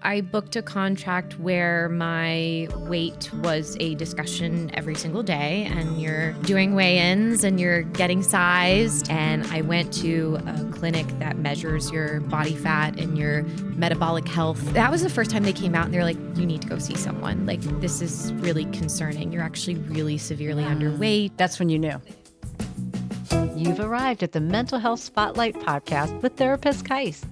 I booked a contract where my weight was a discussion every single day, and you're doing weigh-ins and you're getting sized. And I went to a clinic that measures your body fat and your metabolic health. That was the first time they came out and they're like, you need to go see someone. Like, this is really concerning. You're actually really severely underweight. That's when you knew. You've arrived at the Mental Health Spotlight podcast with therapist Caise.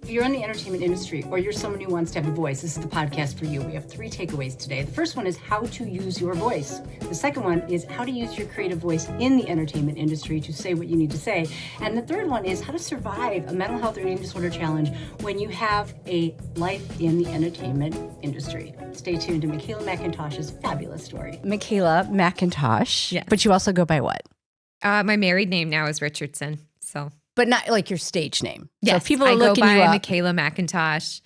If you're in the entertainment industry or you're someone who wants to have a voice, this is the podcast for you. We have 3 takeaways today. The first one is how to use your voice. The second one is how to use your creative voice in the entertainment industry to say what you need to say. And the third one is how to survive a mental health or eating disorder challenge when you have a life in the entertainment industry. Stay tuned to Makayla McIntosh's fabulous story. Makayla McIntosh. Yes. But you also go by what? My married name now is Richardson. So, but not like your stage name. yes, so if people are I go looking by you up. Makayla McIntosh,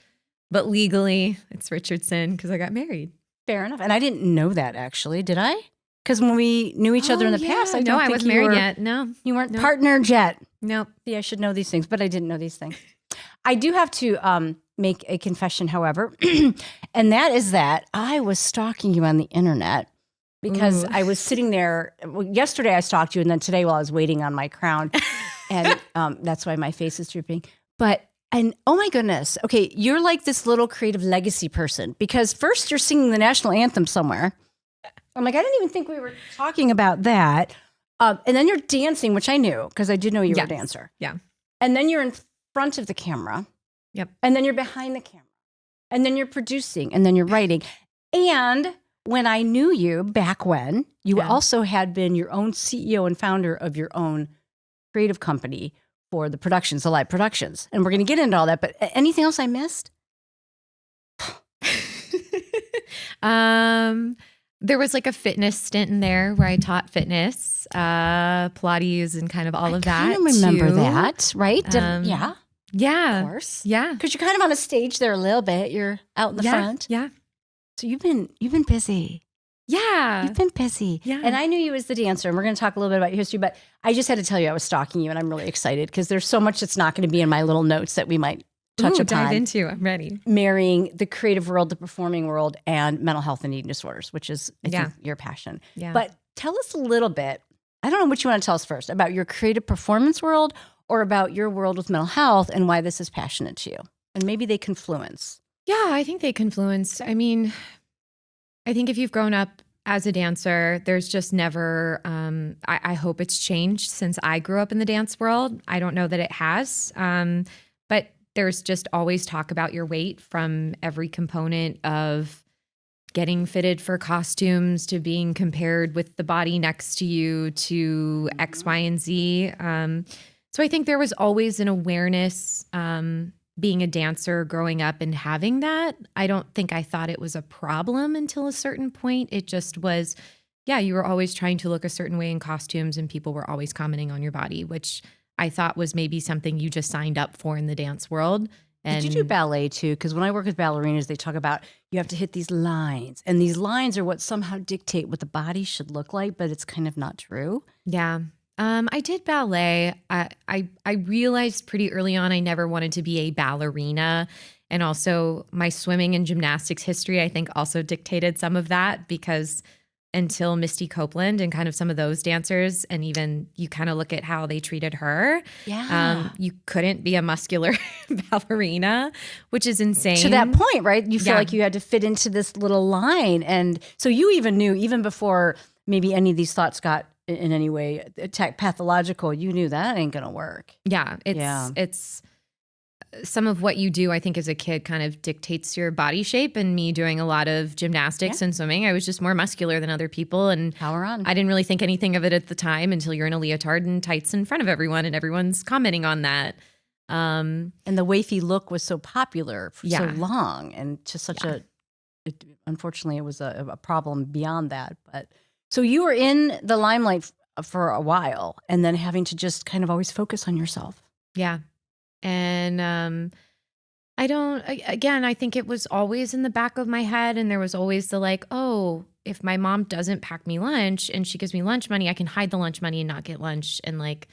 but legally it's Richardson because I got married. Fair enough. And I didn't know that actually, did I? Because when we knew each other in the past, I don't think wasn't you married were, yet. No, you weren't Nope. partnered yet. nope. See, I should know these things, but I didn't know these things. I do have to make a confession, however, and that is that I was stalking you on the internet because Ooh. I was sitting there. Well, yesterday I stalked you, and then today while I was waiting on my crown, and that's why my face is drooping. And oh my goodness, okay, you're like this little creative legacy person because first you're singing the national anthem somewhere. I'm like, I didn't even think we were talking about that. And then you're dancing, which I knew because I did know you were a dancer. Yeah. And then you're in front of the camera. Yep. And then you're behind the camera. And then you're producing and then you're writing. And when I knew you back when, you also had been your own CEO and founder of your own creative company for the productions, the live productions. And we're going to get into all that. But anything else I missed? There was like a fitness stint in there where I taught fitness, Pilates and kind of all of that. I kind of remember too. that, right? Yeah. Of course. Yeah. Because you're kind of on a stage there a little bit. You're out in the front. Yeah. So you've been busy. Yeah. You've been busy. Yeah. And I knew you as the dancer, and we're going to talk a little bit about your history, but I just had to tell you I was stalking you, and I'm really excited because there's so much that's not going to be in my little notes that we might touch upon. Dive into. I'm ready. Marrying the creative world, the performing world, and mental health and eating disorders, which is, I think, your passion. Yeah. But tell us a little bit, I don't know what you want to tell us first, about your creative performance world or about your world with mental health and why this is passionate to you. And maybe they confluence. Yeah, I think they confluence. I mean, I think if you've grown up as a dancer, there's just never, I hope it's changed since I grew up in the dance world. I don't know that it has, but there's just always talk about your weight from every component of getting fitted for costumes to being compared with the body next to you to X, Y, and Z. So I think there was always an awareness being a dancer growing up and having that. I don't think I thought it was a problem until a certain point. It just was, you were always trying to look a certain way in costumes and people were always commenting on your body, which I thought was maybe something you just signed up for in the dance world. And did you do ballet too? Because when I work with ballerinas, they talk about you have to hit these lines. And these lines are what somehow dictate what the body should look like, but it's kind of not true. Yeah. I did ballet. I realized pretty early on I never wanted to be a ballerina. And also my swimming and gymnastics history, I think, also dictated some of that because until Misty Copeland and kind of some of those dancers, and even you kind of look at how they treated her, you couldn't be a muscular ballerina, which is insane. To that point, right? You feel like you had to fit into this little line. And so you even knew, even before maybe any of these thoughts got in any way pathological, you knew that ain't gonna work. Yeah, it's some of what you do, I think, as a kid kind of dictates your body shape. And me doing a lot of gymnastics and swimming, I was just more muscular than other people. And power on. I didn't really think anything of it at the time until you're in a leotard and tights in front of everyone and everyone's commenting on that. And the wafy look was so popular for so long and to such unfortunately, it was a problem beyond that. But so you were in the limelight for a while and then having to just kind of always focus on yourself. Yeah. And I think it was always in the back of my head. And there was always the like, oh, if my mom doesn't pack me lunch and she gives me lunch money, I can hide the lunch money and not get lunch. And like,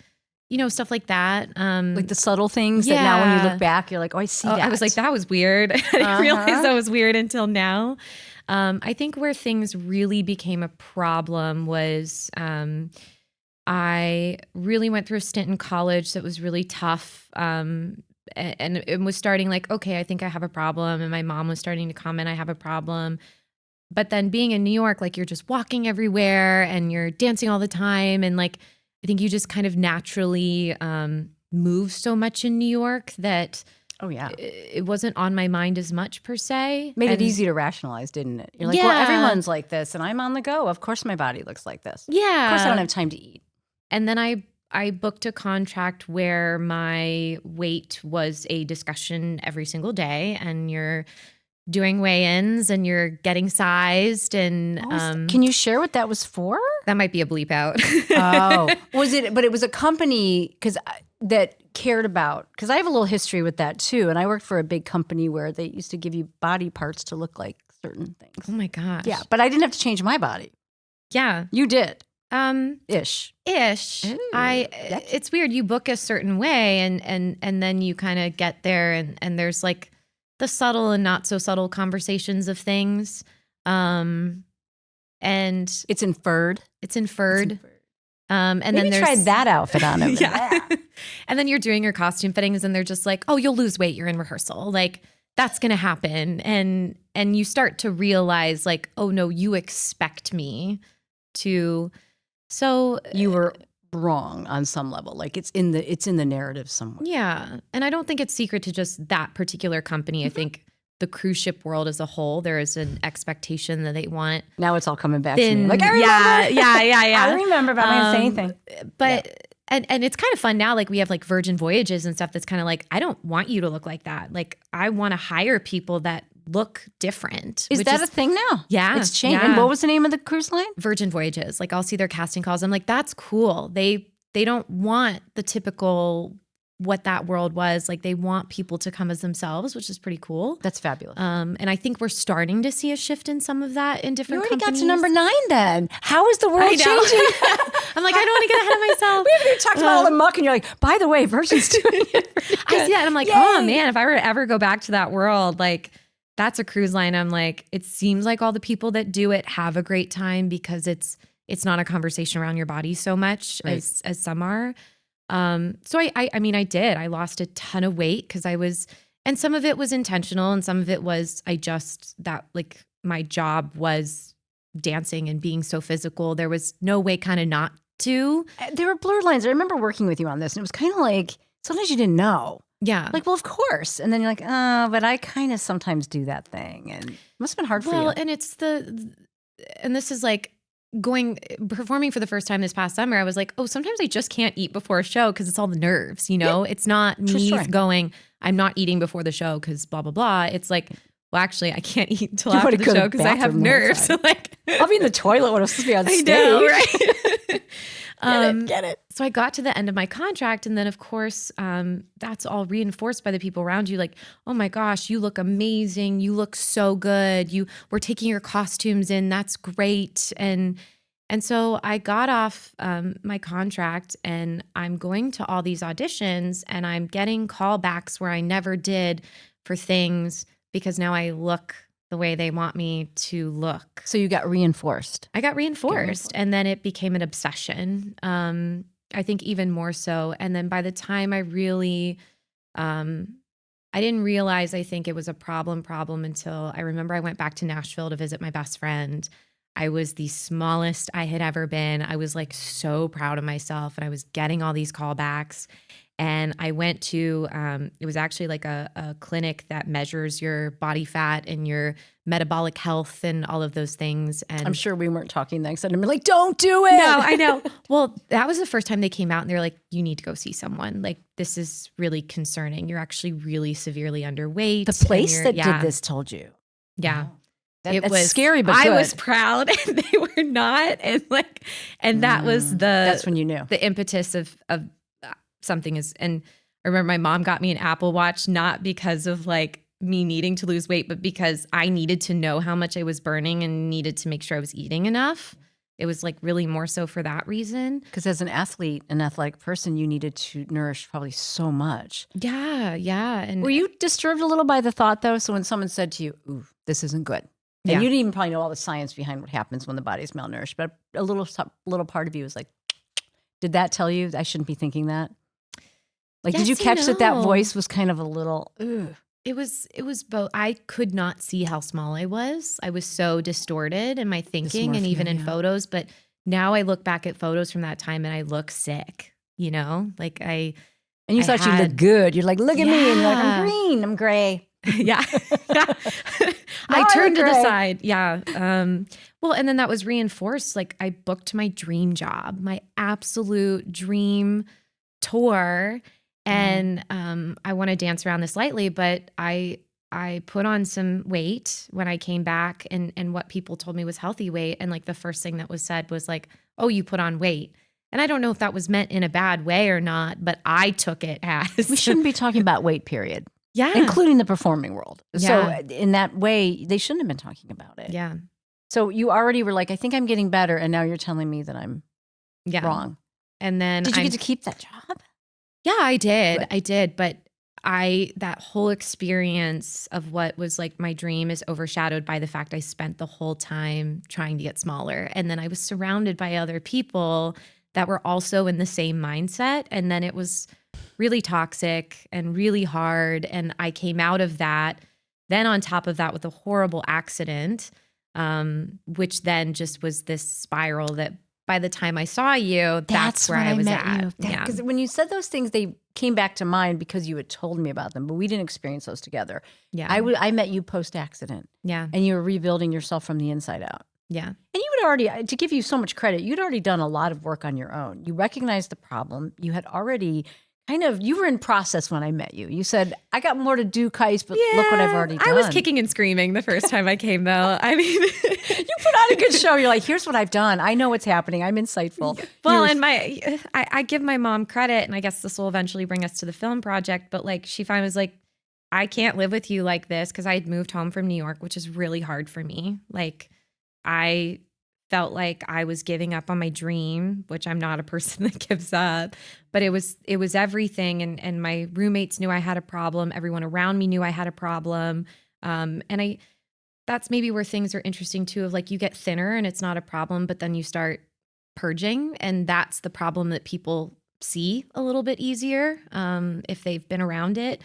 stuff like that. Like the subtle things that now when you look back, you're like, oh, I see that. I was like, that was weird. I didn't realize that was weird until now. I think where things really became a problem was I really went through a stint in college that was really tough. And it was starting like, okay, I think I have a problem. And my mom was starting to comment, I have a problem. But then being in New York, like you're just walking everywhere and you're dancing all the time. And like, I think you just kind of naturally move so much in New York that it wasn't on my mind as much per se. Made it easy to rationalize, didn't it? You're like, well, everyone's like this and I'm on the go. Of course my body looks like this. Yeah. Of course I don't have time to eat. And then I booked a contract where my weight was a discussion every single day, and you're doing weigh-ins and you're getting sized. And can you share what that was for? That might be a bleep out. Was it? But it was a company that cared about, because I have a little history with that too. And I worked for a big company where they used to give you body parts to look like certain things. Oh my gosh. Yeah, but I didn't have to change my body. Yeah. You did. Ish. Ooh, It's weird. You book a certain way and then you kind of get there and there's like the subtle and not so subtle conversations of things. And it's inferred. It's inferred. And Maybe then there's try that outfit on him. Yeah. And then you're doing your costume fittings and they're just like, oh, you'll lose weight. You're in rehearsal. Like that's going to happen. And you start to realize like, oh no, you expect me to. So you were wrong on some level. Like it's in the narrative somewhere. Yeah. And I don't think it's secret to just that particular company. I think the cruise ship world as a whole, there is an expectation that they want. Now it's all coming back to me. Like, I remember. Yeah. I remember, but I'm not going to say anything. But, and it's kind of fun now. Like we have like Virgin Voyages and stuff that's kind of like, I don't want you to look like that. Like I want to hire people that look different. Is that a thing now? Yeah. It's changed. Yeah. And what was the name of the cruise line? Virgin Voyages. Like I'll see their casting calls. I'm like, that's cool. They don't want the typical what that world was. Like they want people to come as themselves, which is pretty cool. That's fabulous. And I think we're starting to see a shift in some of that in different companies. You already got to number 9 then. How is the world changing? I'm like, I don't want to get ahead of myself. We haven't even talked about all the muck and you're like, by the way, Virgin's doing it. I see that and I'm like, Yay. Oh man, if I were to ever go back to that world, like that's a cruise line. I'm like, it seems like all the people that do it have a great time because it's not a conversation around your body so much as some are. So I lost a ton of weight because and some of it was intentional and some of it was, my job was dancing and being so physical. There was no way kind of not to. There were blurred lines. I remember working with you on this and it was kind of like, sometimes you didn't know. Yeah. Like, well, of course. And then you're like, oh, but I kind of sometimes do that thing. And it must have been hard for you. Well, and and this is like, performing for the first time this past summer, I was like, oh, sometimes I just can't eat before a show because it's all the nerves, Yeah. It's not me going, I'm not eating before the show because blah, blah, blah. It's like, well, actually, I can't eat until after the show because I have nerves. Like, I'll be in the toilet when I'm supposed to be on stage. I know, right? Get it. So I got to the end of my contract. And then, of course, that's all reinforced by the people around you. Like, oh my gosh, you look amazing. You look so good. We're taking your costumes in. That's great. And so I got off my contract and I'm going to all these auditions and I'm getting callbacks where I never did for things because now I look the way they want me to look. So you got reinforced. I got reinforced. And then it became an obsession. I think even more so. And then by the time I really, I didn't realize, I think it was a problem until I remember I went back to Nashville to visit my best friend. I was the smallest I had ever been. I was like so proud of myself and I was getting all these callbacks. And I went to, it was actually like a clinic that measures your body fat and your metabolic health and all of those things. And I'm sure we weren't talking then because I'd be like, don't do it. No, I know. Well, that was the first time they came out and they're like, you need to go see someone. Like, this is really concerning. You're actually really severely underweight. The place that did this told you. Yeah. Wow. It was scary, but good. I was proud and they were not. And that was that's when you knew the impetus of something is. And I remember my mom got me an Apple Watch, not because of like me needing to lose weight, but because I needed to know how much I was burning and needed to make sure I was eating enough. it was like really more so for that reason. Because as an athlete, an athletic person, you needed to nourish probably so much. Yeah. Yeah. And Were you disturbed a little by the thought, though? So when someone said to you, ooh, this isn't good. And Yeah. you didn't even probably know all the science behind what happens when the body is malnourished. But a little part of you was like, did that tell you I shouldn't be thinking that? Like, did you Yes and catch that no. voice was kind of a little, ugh. It was both. I could not see how small I was. I was so distorted in my thinking and Dysmorphia, even in yeah. photos. But now I look back at photos from that time and I look sick, you know, like And you I thought you had- looked good. You're like, look at me. And you're like, Yeah. I'm green. I'm gray. yeah. Now I I turned to look the gray. side. Yeah. Well, and then that was reinforced. Like I booked my dream job, my absolute dream tour. And I want to dance around this lightly, but I put on some weight when I came back and what people told me was healthy weight. And like the first thing that was said was like, oh, you put on weight. And I don't know if that was meant in a bad way or not, but I took it as We shouldn't be talking about weight, period, yeah. including the performing world. Yeah. So in that way, they shouldn't have been talking about it. Yeah. So you already were like, I think I'm getting better. And now you're telling me that I'm Yeah. wrong. And then Did you get to keep that job? Yeah, I did. Good. I did. But that whole experience of what was like my dream is overshadowed by the fact I spent the whole time trying to get smaller. And then I was surrounded by other people that were also in the same mindset. And then it was really toxic and really hard. And I came out of that. Then on top of that with a horrible accident, which then just was this spiral that by the time I saw you, that's where when I was met at. you. Yeah. Because when you said those things, they came back to mind because you had told me about them, but we didn't experience those together. Yeah. I met you post-accident, Yeah. and you were rebuilding yourself from the inside out. Yeah. And you had already, to give you so much credit, you'd already done a lot of work on your own. You recognized the problem. You had already you were in process when I met you. You said, I got more to do, Caise, but look what I've already done. I was kicking and screaming the first time I came, though. I mean, You put on a good show. You're like, here's what I've done. I know what's happening. I'm insightful. well, and I give my mom credit, and I guess this will eventually bring us to the film project. But like, she finally was like, I can't live with you like this, because I had moved home from New York, which is really hard for me. Like, I felt like I was giving up on my dream, which I'm not a person that gives up, but it was everything. And my roommates knew I had a problem. Everyone around me knew I had a problem. And that's maybe where things are interesting too, of like, you get thinner and it's not a problem, but then you start purging. And that's the problem that people see a little bit easier if they've been around it.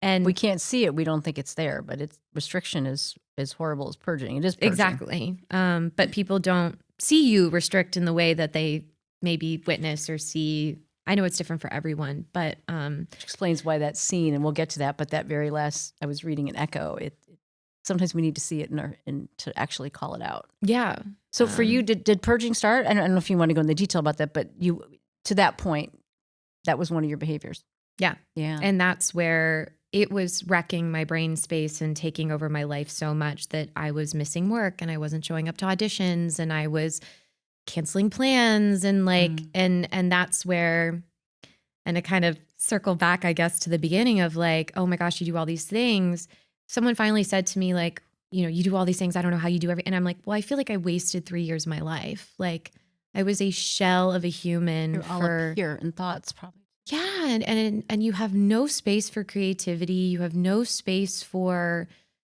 And we can't see it. We don't think it's there, but restriction is as horrible as purging. It is purging. Exactly. But people don't see you restrict in the way that they maybe witness or see. I know it's different for everyone, but Which explains why that scene, and we'll get to that, but that very last, I was reading an echo. Sometimes we need to see it and to actually call it out. yeah. So for you, did purging start? I don't know if you want to go into detail about that, but to that point, that was one of your behaviors. Yeah. Yeah. And that's where it was wrecking my brain space and taking over my life so much that I was missing work and I wasn't showing up to auditions and I was canceling plans and like, and that's where, and to kind of circle back, I guess, to the beginning of like, oh my gosh, you do all these things. Someone finally said to me like, you know, you do all these things. I don't know how you do everything. And I'm like, well, I feel like I wasted 3 years of my life. Like I was a shell of a human. You're all up here in thoughts, probably. Yeah, and you have no space for creativity. You have no space for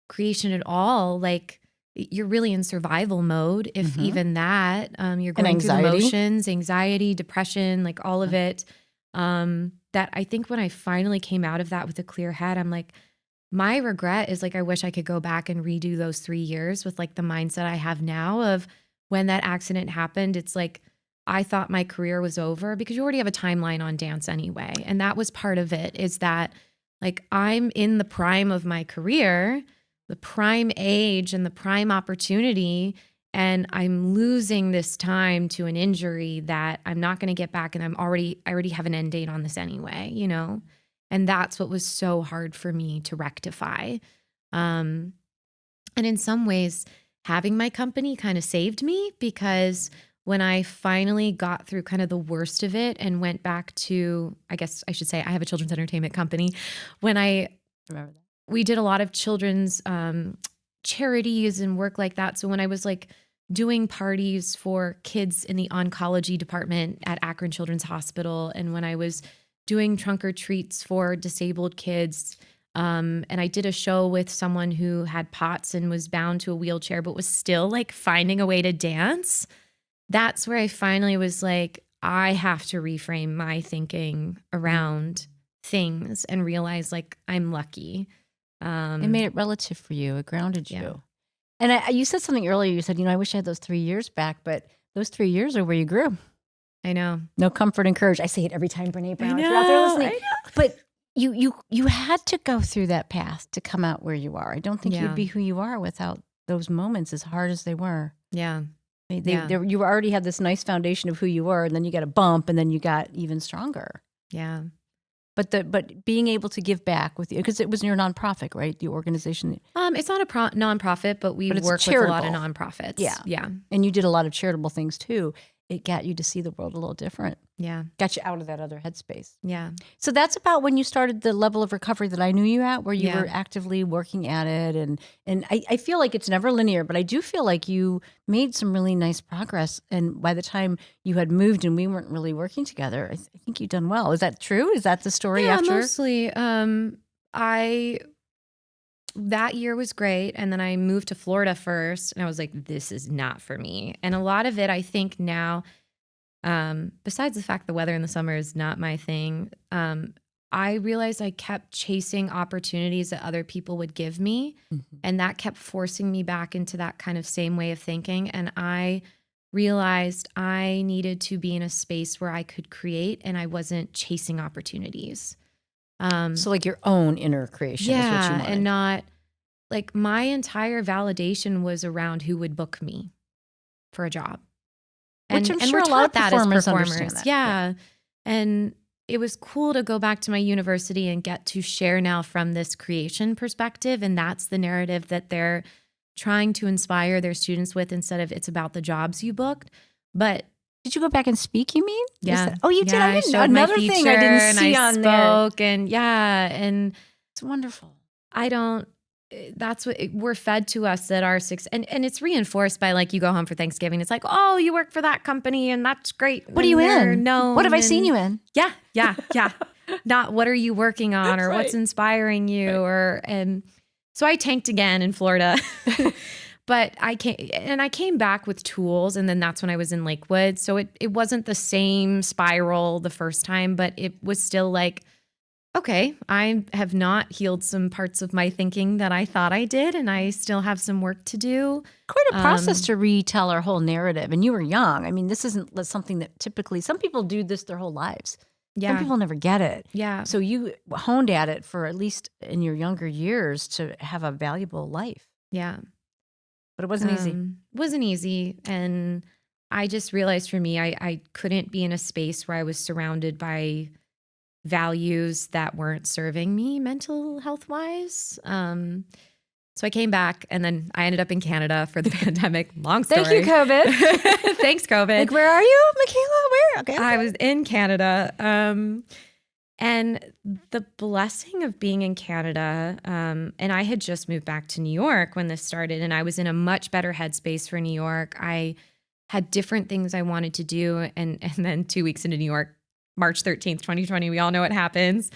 creation at all. Like you're really in survival mode, if even that. You're going through the motions, anxiety, depression, like all of it. That I think when I finally came out of that with a clear head, I'm like, my regret is like, I wish I could go back and redo those 3 years with like the mindset I have now of when that accident happened. It's like, I thought my career was over because you already have a timeline on dance anyway. And that was part of it, is that like I'm in the prime of my career, the prime age and the prime opportunity, and I'm losing this time to an injury that I'm not going to get back. And I already have an end date on this anyway, you know? And that's what was so hard for me to rectify. And in some ways, having my company kind of saved me, because when I finally got through kind of the worst of it and went back to, I guess I should say, I have a children's entertainment company. When Remember that. we did a lot of children's charities and work like that. So when I was like doing parties for kids in the oncology department at Akron Children's Hospital, and when I was doing trunk or treats for disabled kids. And I did a show with someone who had POTS and was bound to a wheelchair, but was still like finding a way to dance. That's where I finally was like, I have to reframe my thinking around things and realize like I'm lucky. It made it relative for you. It grounded you. Yeah. And you said something earlier. You said, I wish I had those 3 years back, but those 3 years are where you grew. I know. No comfort and courage. I say it every time, Brene Brown. If you're out there listening. I know. But you had to go through that path to come out where you are. I don't think you'd be who you are without those moments, as hard as they were. Yeah. You already had this nice foundation of who you were, and then you got a bump, and then you got even stronger. Yeah. But being able to give back with you, because it was your nonprofit, right? The organization. It's not a nonprofit, but we it's work with a lot of nonprofits. Yeah. Yeah. And you did a lot of charitable things too. It got you to see the world a little different. Yeah. Got you out of that other headspace. Yeah. So that's about when you started the level of recovery that I knew you at, where you were actively working at it. And I feel like it's never linear, but I do feel like you made some really nice progress. And by the time you had moved and we weren't really working together, I think you'd done well. Is that true? Is that the story after? Mostly. That year was great. And then I moved to Florida first, and I was like, this is not for me. And a lot of it, I think now, besides the fact the weather in the summer is not my thing, I realized I kept chasing opportunities that other people would give me. Mm-hmm. And that kept forcing me back into that kind of same way of thinking. And I realized I needed to be in a space where I could create and I wasn't chasing opportunities. So like your own inner creation is what you wanted. And not like my entire validation was around who would book me for a job. Which I'm sure we're a lot of taught that as performers understand that. Yeah. And it was cool to go back to my university and get to share now from this creation perspective. And that's the narrative that they're trying to inspire their students with, instead of it's about the jobs you booked. But did you go back and speak, you mean? Yeah. Oh, you did? I didn't know. Another thing I didn't see on there. And it's wonderful. That's what we're fed to us, that our success, and it's reinforced by like, you go home for Thanksgiving, it's like, oh, you work for that company and that's great. What are you in? No. What have I seen you in? Yeah. Not what are you working on or what's inspiring you and so I tanked again in Florida. But I came back with tools, and then that's when I was in Lakewood. So it wasn't the same spiral the first time, but it was still like, okay, I have not healed some parts of my thinking that I thought I did, and I still have some work to do. Quite a process to retell our whole narrative. And you were young. I mean, this isn't something that typically, some people do this their whole lives. Yeah. Some people never get it. Yeah. So you honed at it for at least in your younger years to have a valuable life. Yeah. But it wasn't easy. Wasn't easy. And I just realized for me, I couldn't be in a space where I was surrounded by values that weren't serving me mental health wise. So I came back, and then I ended up in Canada for the pandemic. Long story. Thank you, COVID. Thanks, COVID. Like, where are you, Makayla? Where? Okay. I was in Canada. And the blessing of being in Canada, and I had just moved back to New York when this started, and I was in a much better headspace for New York. I had different things I wanted to do. And then 2 weeks into New York, March 13th, 2020, we all know what happens.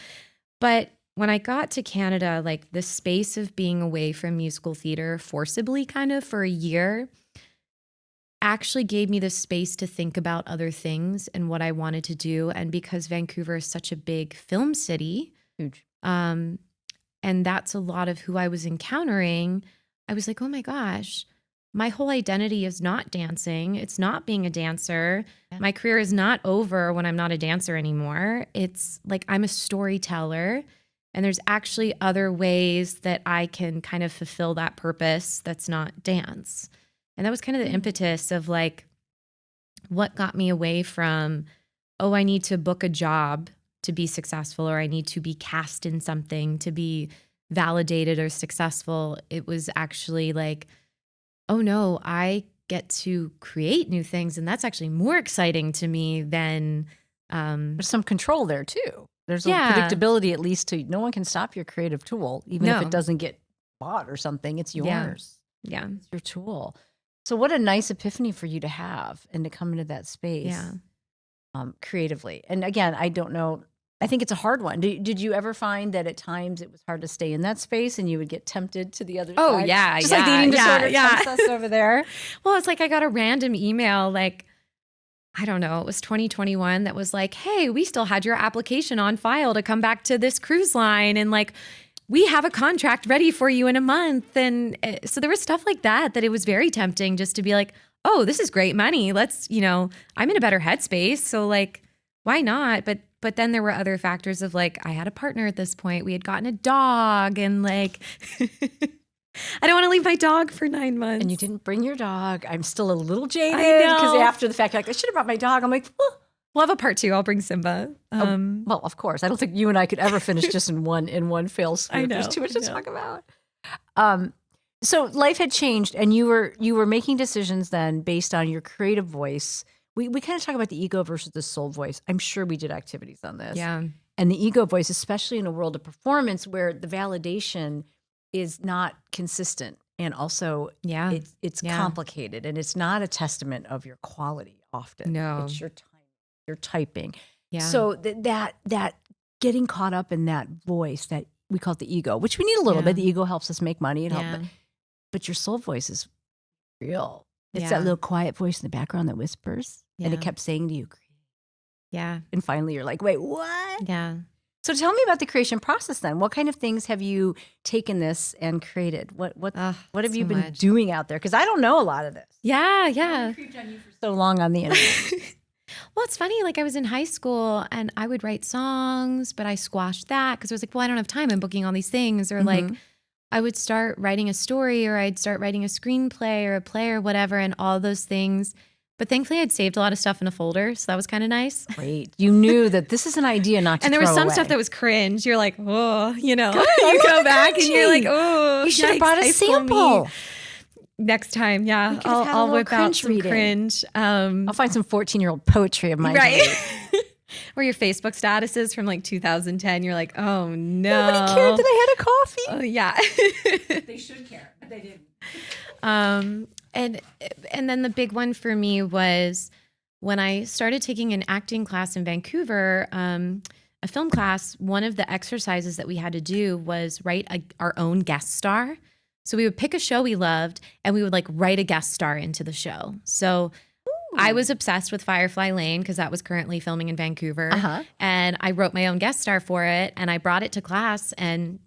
But when I got to Canada, like the space of being away from musical theater forcibly kind of for a year actually gave me the space to think about other things and what I wanted to do. And because Vancouver is such a big film city, huge, and that's a lot of who I was encountering, I was like, oh my gosh, my whole identity is not dancing. It's not being a dancer. Yeah. My career is not over when I'm not a dancer anymore. It's like I'm a storyteller, and there's actually other ways that I can kind of fulfill that purpose that's not dance. And that was kind of the impetus of like what got me away from, oh, I need to book a job to be successful, or I need to be cast in something to be validated or successful. It was actually like, oh no, I get to create new things, and that's actually more exciting to me than there's some control there too. There's a predictability, at least, to no one can stop your creative tool, even if it doesn't get bought or something. It's yours. Yeah. It's your tool. So what a nice epiphany for you to have and to come into that space Yeah. creatively. And again, I don't know. I think it's a hard one. Did you ever find that at times it was hard to stay in that space and you would get tempted to the other side? Oh, yeah. Just like the eating disorder tempts us over there. Well, it's like I got a random email, like, I don't know, it was 2021 that was like, hey, we still had your application on file to come back to this cruise line. And like, we have a contract ready for you in a month. And so there was stuff like that it was very tempting just to be like, oh, this is great money. Let's, I'm in a better headspace. So like, why not? But then there were other factors of like, I had a partner at this point. We had gotten a dog and like, I don't want to leave my dog for 9 months. And you didn't bring your dog. I'm still a little jaded I know. because after the fact, you're like, I should have brought my dog. I'm like, well, We'll have a part 2. I'll bring Simba. well, of course. I don't think you and I could ever finish just in one fell swoop. I know, There's too much to talk about. So life had changed, and you were making decisions then based on your creative voice. We kind of talk about the ego versus the soul voice. I'm sure we did activities on this. Yeah. And the ego voice, especially in a world of performance where the validation is not consistent, and also it's complicated, and it's not a testament of your quality often. No. It's your time. You're typing. Yeah. So that getting caught up in that voice, that we call it the ego, which we need a little bit. The ego helps us make money and help, but your soul voice is real. It's that little quiet voice in the background that whispers, and it kept saying to you, yeah. and finally you're like, wait, what? Yeah. So tell me about the creation process then. What kind of things have you taken this and created? What have you been doing out there? Because I don't know a lot of this. Yeah. I've creeped on you for so long on the internet. Well, it's funny. Like I was in high school and I would write songs, but I squashed that because I was like, well, I don't have time. I'm booking all these things. Or like I would start writing a story, or I'd start writing a screenplay or a play or whatever, and all those things. But thankfully I'd saved a lot of stuff in a folder. So that was kind of nice. Great. You knew that this is an idea not to And there was throw some away. stuff that was cringe. You're like, oh, you Good. you go back and you're like, oh, you should have yikes, brought a high school sample. me. Next time, yeah, could have had a I'll little whip out some reading. cringe. I'll find some 14-year-old poetry of mine. Right. Or your Facebook statuses from like 2010. You're like, oh no. Nobody cared that I had a coffee. Oh yeah. They should care, but they didn't. And then the big one for me was when I started taking an acting class in Vancouver, a film class. One of the exercises that we had to do was write our own guest star. So we would pick a show we loved and we would like write a guest star into the show. So I was obsessed with Firefly Lane because that was currently filming in Vancouver. And I wrote my own guest star for it, and I brought it to class, and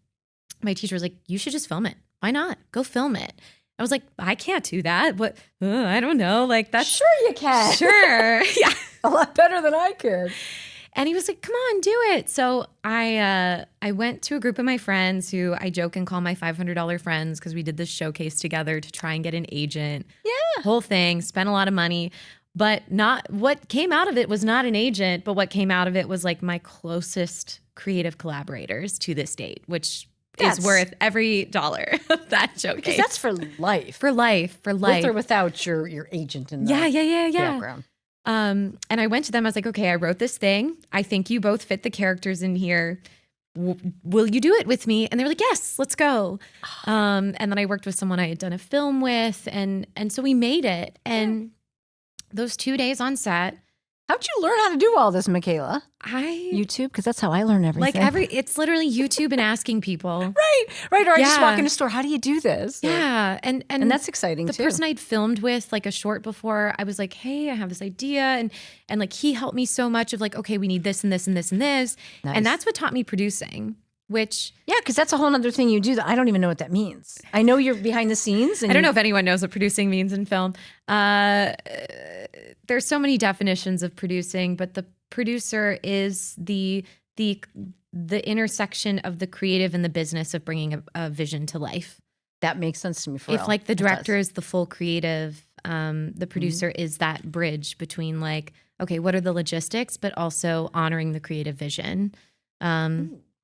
my teacher was like, you should just film it. Why not? Go film it. I was like, I can't do that. What? I don't know. Like that's Sure you can. Sure. Yeah. A lot better than I could. And he was like, come on, do it. So I went to a group of my friends who I joke and call my $500 friends because we did this showcase together to try and get an agent. Yeah. Whole thing, spent a lot of money. But not what came out of it was not an agent, but what came out of it was like my closest creative collaborators to this date, which is worth every dollar of that showcase. Because that's for life. For life. With or without your agent in the background. And I went to them. I was like, okay, I wrote this thing. I think you both fit the characters in here. Will you do it with me? And they were like, yes, let's go. And then I worked with someone I had done a film with. And so we made it. And those 2 days on set. How'd you learn how to do all this, Makayla? YouTube? Because that's how I learn everything. It's literally YouTube and asking people. Right. Or I just walk in a store. How do you do this? Yeah. And that's exciting too. The person I'd filmed with like a short before, I was like, hey, I have this idea. And like he helped me so much of like, okay, we need this and this and this and this. Nice. And that's what taught me producing. Which because that's a whole other thing you do that I don't even know what that means. I know you're behind the scenes. And I don't know if anyone knows what producing means in film. There's so many definitions of producing, but the producer is the intersection of the creative and the business of bringing a vision to life. That makes sense to me. If like the director is the full creative, the producer is that bridge between like, okay, what are the logistics, but also honoring the creative vision.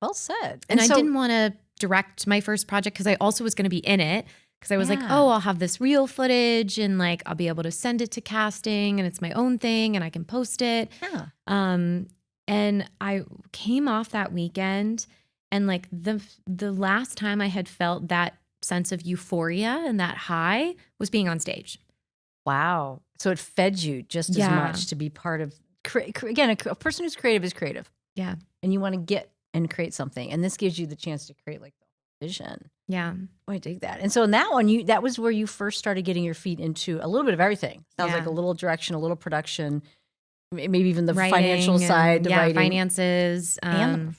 Well said. And I didn't want to direct my first project because I also was going to be in it because I was like, oh, I'll have this real footage and like I'll be able to send it to casting and it's my own thing and I can post it. Yeah. And I came off that weekend and like the last time I had felt that sense of euphoria and that high was being on stage. Wow. So it fed you just as much to be part of, again, a person who's creative is creative. Yeah. And you want to get and create something. And this gives you the chance to create like the vision. Yeah. Oh, I dig that. And so in that one, that was where you first started getting your feet into a little bit of everything. Sounds like a little direction, a little production, maybe even the writing financial side, the writing. finances. And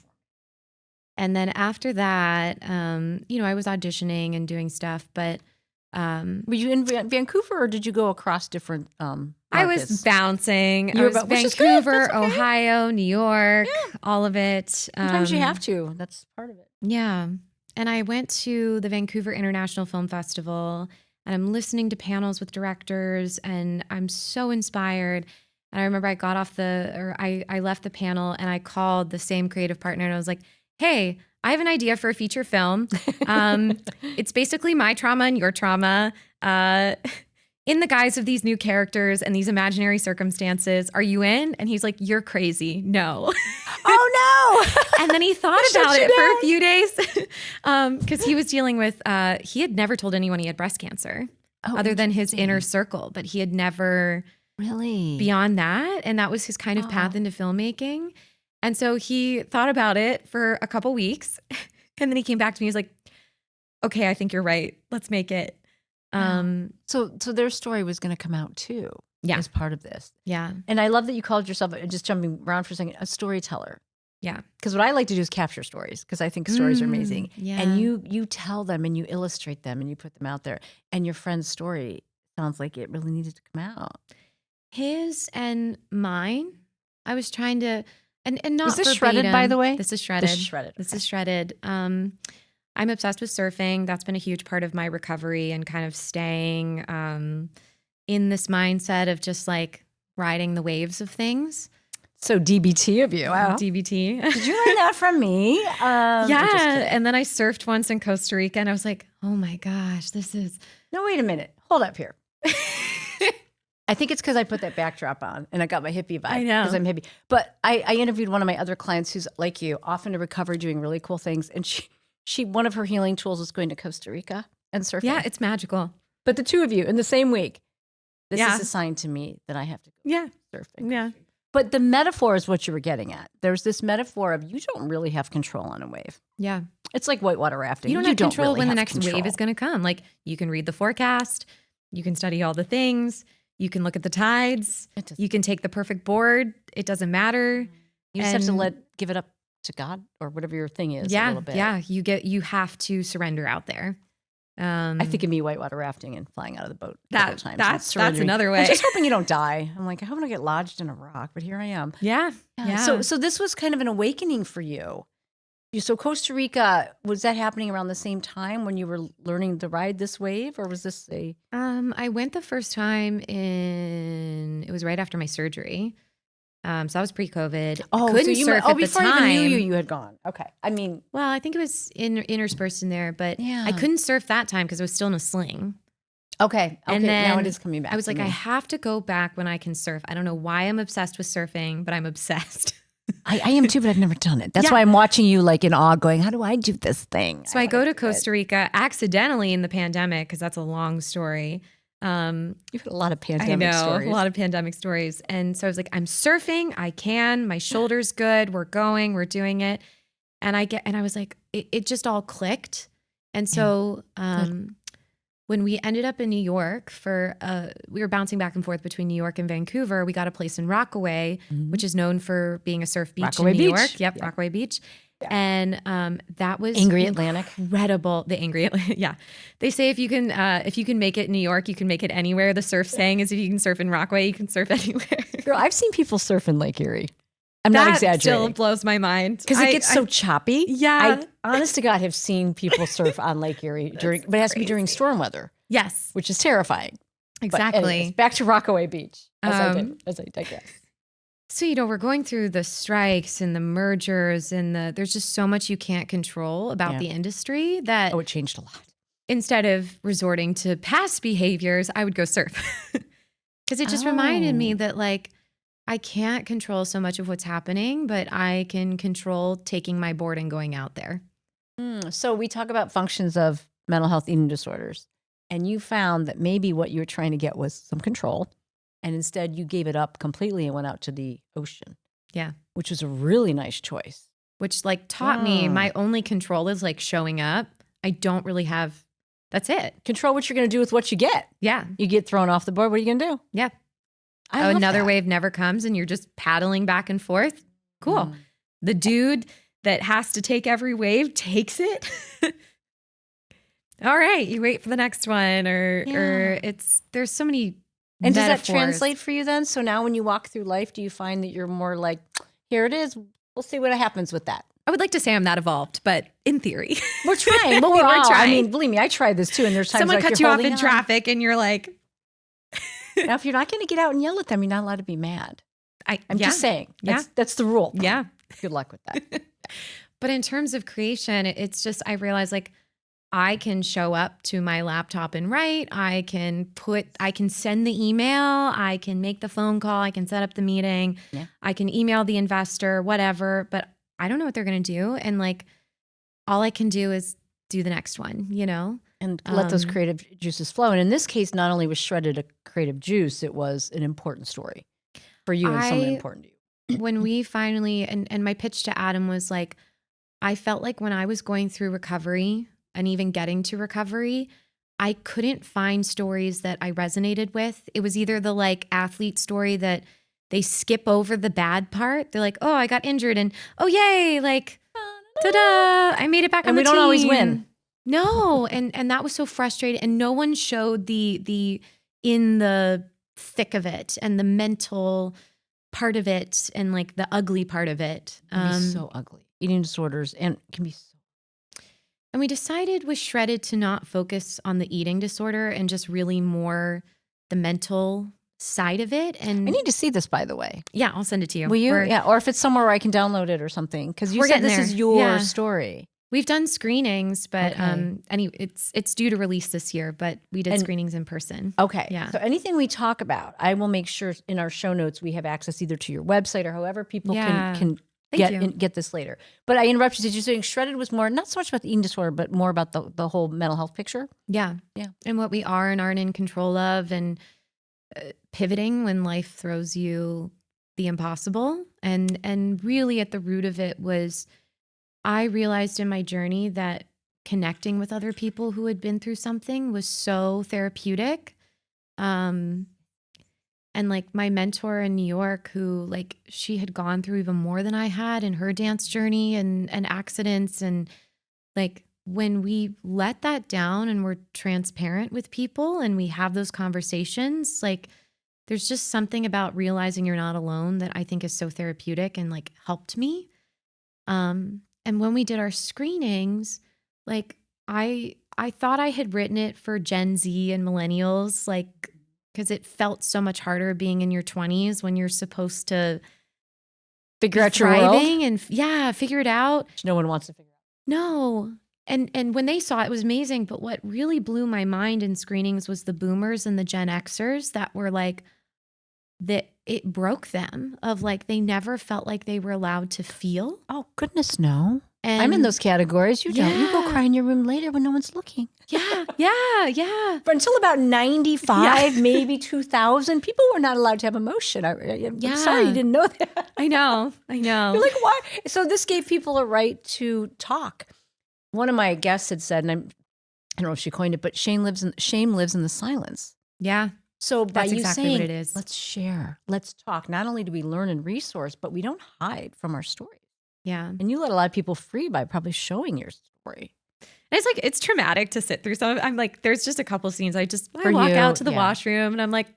and then after that, I was auditioning and doing stuff, but were you in Vancouver or did you go across different markets? I was bouncing. You I were was which is good. Vancouver, That's okay. Ohio, New York, all of it. Sometimes you have to. That's part of it. Yeah. And I went to the Vancouver International Film Festival and I'm listening to panels with directors and I'm so inspired. And I remember I got off I left the panel and I called the same creative partner and I was like, hey, I have an idea for a feature film. It's basically my trauma and your trauma in the guise of these new characters and these imaginary circumstances. Are you in? And he's like, you're crazy. No. Oh, no. And then he thought about it for a few days because he was dealing with, he had never told anyone he had breast cancer other than his inner circle, but he had never really beyond that. And that was his kind of path into filmmaking. And so he thought about it for a couple weeks and then he came back to me. He was like, okay, I think you're right. Let's make it. So their story was going to come out too. Yeah. As part of this. Yeah. And I love that you called yourself, just jumping around for a second, a storyteller. Yeah. Because what I like to do is capture stories because I think stories are amazing. Yeah. And you tell them and you illustrate them and you put them out there. And your friend's story sounds like it really needed to come out. His and mine, I was trying to, and not Is this verbatim. shredded, by the way? This is shredded. This is shredded. This is shredded. I'm obsessed with surfing. That's been a huge part of my recovery and kind of staying in this mindset of just like riding the waves of things. So DBT of you. Wow. DBT. Did you learn that from me? Yeah. And then I surfed once in Costa Rica and I was like, oh my gosh, this is. No, wait a minute. Hold up here. I think it's because I put that backdrop on and I got my hippie vibe. I know. Because I'm hippie. But I interviewed one of my other clients who's like you, off into recovery doing really cool things. And she one of her healing tools was going to Costa Rica and surfing. Yeah, it's magical. But the two of you in the same week, this Yeah. is a sign to me that I have to go surfing. Yeah. But the metaphor is what you were getting at. There's this metaphor of you don't really have control on a wave. Yeah. It's like whitewater rafting. You don't have control really when the have next control. wave is going to come. Like you can read the forecast, you can study all the things, you can look at the tides, you can take the perfect board. It doesn't matter. You just have to give it up to God or whatever your thing is. Yeah. A little bit. Yeah. You have to surrender out there. I think of me whitewater rafting and flying out of the boat a couple times. That's another way. I'm just hoping you don't die. I'm like, I hope I don't get lodged in a rock, but here I am. Yeah. So this was kind of an awakening for you. So Costa Rica, was that happening around the same time when you were learning to ride this wave, or was this a? I went the first time it was right after my surgery. So that was pre-COVID. Couldn't surf at the before time. I even knew you had gone. Okay. I mean, well, I think it was interspersed in there, but Yeah. I couldn't surf that time because I was still in a sling. okay. And then now it is coming back. I was to like, me. I have to go back when I can surf. I don't know why I'm obsessed with surfing, but I'm obsessed. I am too, but I've never done it. That's Yeah. why I'm watching you like in awe going, how do I do this thing? So I go to Costa Rica accidentally in the pandemic because that's a long story. You've had a lot of I pandemic know, stories. a lot of pandemic stories. And so I was like, I'm surfing. I can. My shoulder's good. We're doing it. And I was like, it just all clicked. And so when we ended up in New York we were bouncing back and forth between New York and Vancouver. We got a place in Rockaway, which is known for being a surf beach Rockaway in New Beach. York. Yep, Yeah. Rockaway Beach. Yeah. And that was Angry Atlantic. incredible. The Angry Atlantic. Yeah. They say if you can make it in New York, you can make it anywhere. The surf saying is if you can surf in Rockaway, you can surf anywhere. Girl, I've seen people surf in Lake Erie. I'm not That exaggerating. still blows my mind. Because it gets so choppy. Yeah. I, honest to God, have seen people surf on Lake Erie but it has to be during storm weather, Yes, which is terrifying. exactly. But anyways, back to Rockaway Beach, as I digress. So, we're going through the strikes and the mergers and there's just so much you can't control about the industry that Oh, it changed a lot. instead of resorting to past behaviors, I would go surf. Because it just reminded me that like, I can't control so much of what's happening, but I can control taking my board and going out there. So we talk about functions of mental health eating disorders. and you found that maybe what you were trying to get was some control, and instead you gave it up completely and went out to the ocean. Yeah. Which was a really nice choice. Which like taught me my only control is like showing up. I don't really have, that's it. Control what you're going to do with what you get. Yeah. You get thrown off the board. What are you going to do? Yeah. Another wave never comes and you're just paddling back and forth. Cool. The dude that has to take every wave takes it. All right. You wait for the next one or there's so many And does metaphors. that translate for you then? So now when you walk through life, do you find that you're more like, here it is. We'll see what happens with that. I would like to say I'm that evolved, but in theory. We're trying. But we're trying. I mean, believe me, I tried this too. And there's times someone like cuts you're you off holding in on. traffic and you're like. Now, if you're not going to get out and yell at them, you're not allowed to be mad. I'm just saying. That's the rule. Yeah. Good luck with that. But in terms of creation, it's just, I realized like I can show up to my laptop and write. I can send the email. I can make the phone call. I can set up the meeting. Yeah. I can email the investor, whatever. But I don't know what they're going to do. And like, all I can do is do the next one, you know? And let those creative juices flow. And in this case, not only was Shredded a creative juice, it was an important story for you and someone important to you. When we finally, and my pitch to Adam was like, I felt like when I was going through recovery and even getting to recovery, I couldn't find stories that I resonated with. It was either the like athlete story that they skip over the bad part. They're like, oh, I got injured and oh, yay, like, ta-da, I made it back on the team. And we don't always win. No, and that was so frustrating. And no one showed the in the thick of it and the mental part of it and like the ugly part of it. It can be so ugly. Eating disorders and can be so. And we decided with Shredded to not focus on the eating disorder and just really more the mental side of it. And I need to see this, by the way. Yeah, I'll send it to you. Will you? Yeah, or if it's somewhere where I can download it or something. Because you said this is your story. We've done screenings, but Okay. it's due to release this year, but we did screenings in person. Okay. Yeah. So anything we talk about, I will make sure in our show notes we have access either to your website or however people can get this later. But I interrupted. Did you say Shredded was more, not so much about the eating disorder, but more about the whole mental health picture? Yeah. Yeah. And what we are and aren't in control of and pivoting when life throws you the impossible. And really at the root of it was I realized in my journey that connecting with other people who had been through something was so therapeutic. And like my mentor in New York, who like she had gone through even more than I had in her dance journey and accidents. And like when we let that down and we're transparent with people and we have those conversations, like there's just something about realizing you're not alone that I think is so therapeutic and like helped me. And when we did our screenings, like I thought I had written it for Gen Z and millennials, like, because it felt so much harder being in your 20s when you're supposed to figure out your world and figure it out. No one wants to figure out. No. And when they saw it, it was amazing. But what really blew my mind in screenings was the boomers and the Gen Xers that were like, that it broke them of like, they never felt like they were allowed to feel. Oh, goodness, no. And I'm in those categories. You don't. You go cry in your room later when no one's looking. Yeah. But until about 95, maybe 2000, people were not allowed to have emotion. I'm sorry you didn't know that. I know. You're like, why? So this gave people a right to talk. One of my guests had said, and I don't know if she coined it, but shame lives in the silence. Yeah. So by That's you exactly saying, what it is. let's share, let's talk, not only do we learn and resource, but we don't hide from our story. Yeah. And you let a lot of people free by probably showing your story. And it's like, it's traumatic to sit through some of it. I'm like, there's just a couple scenes I walk out to the washroom and I'm like,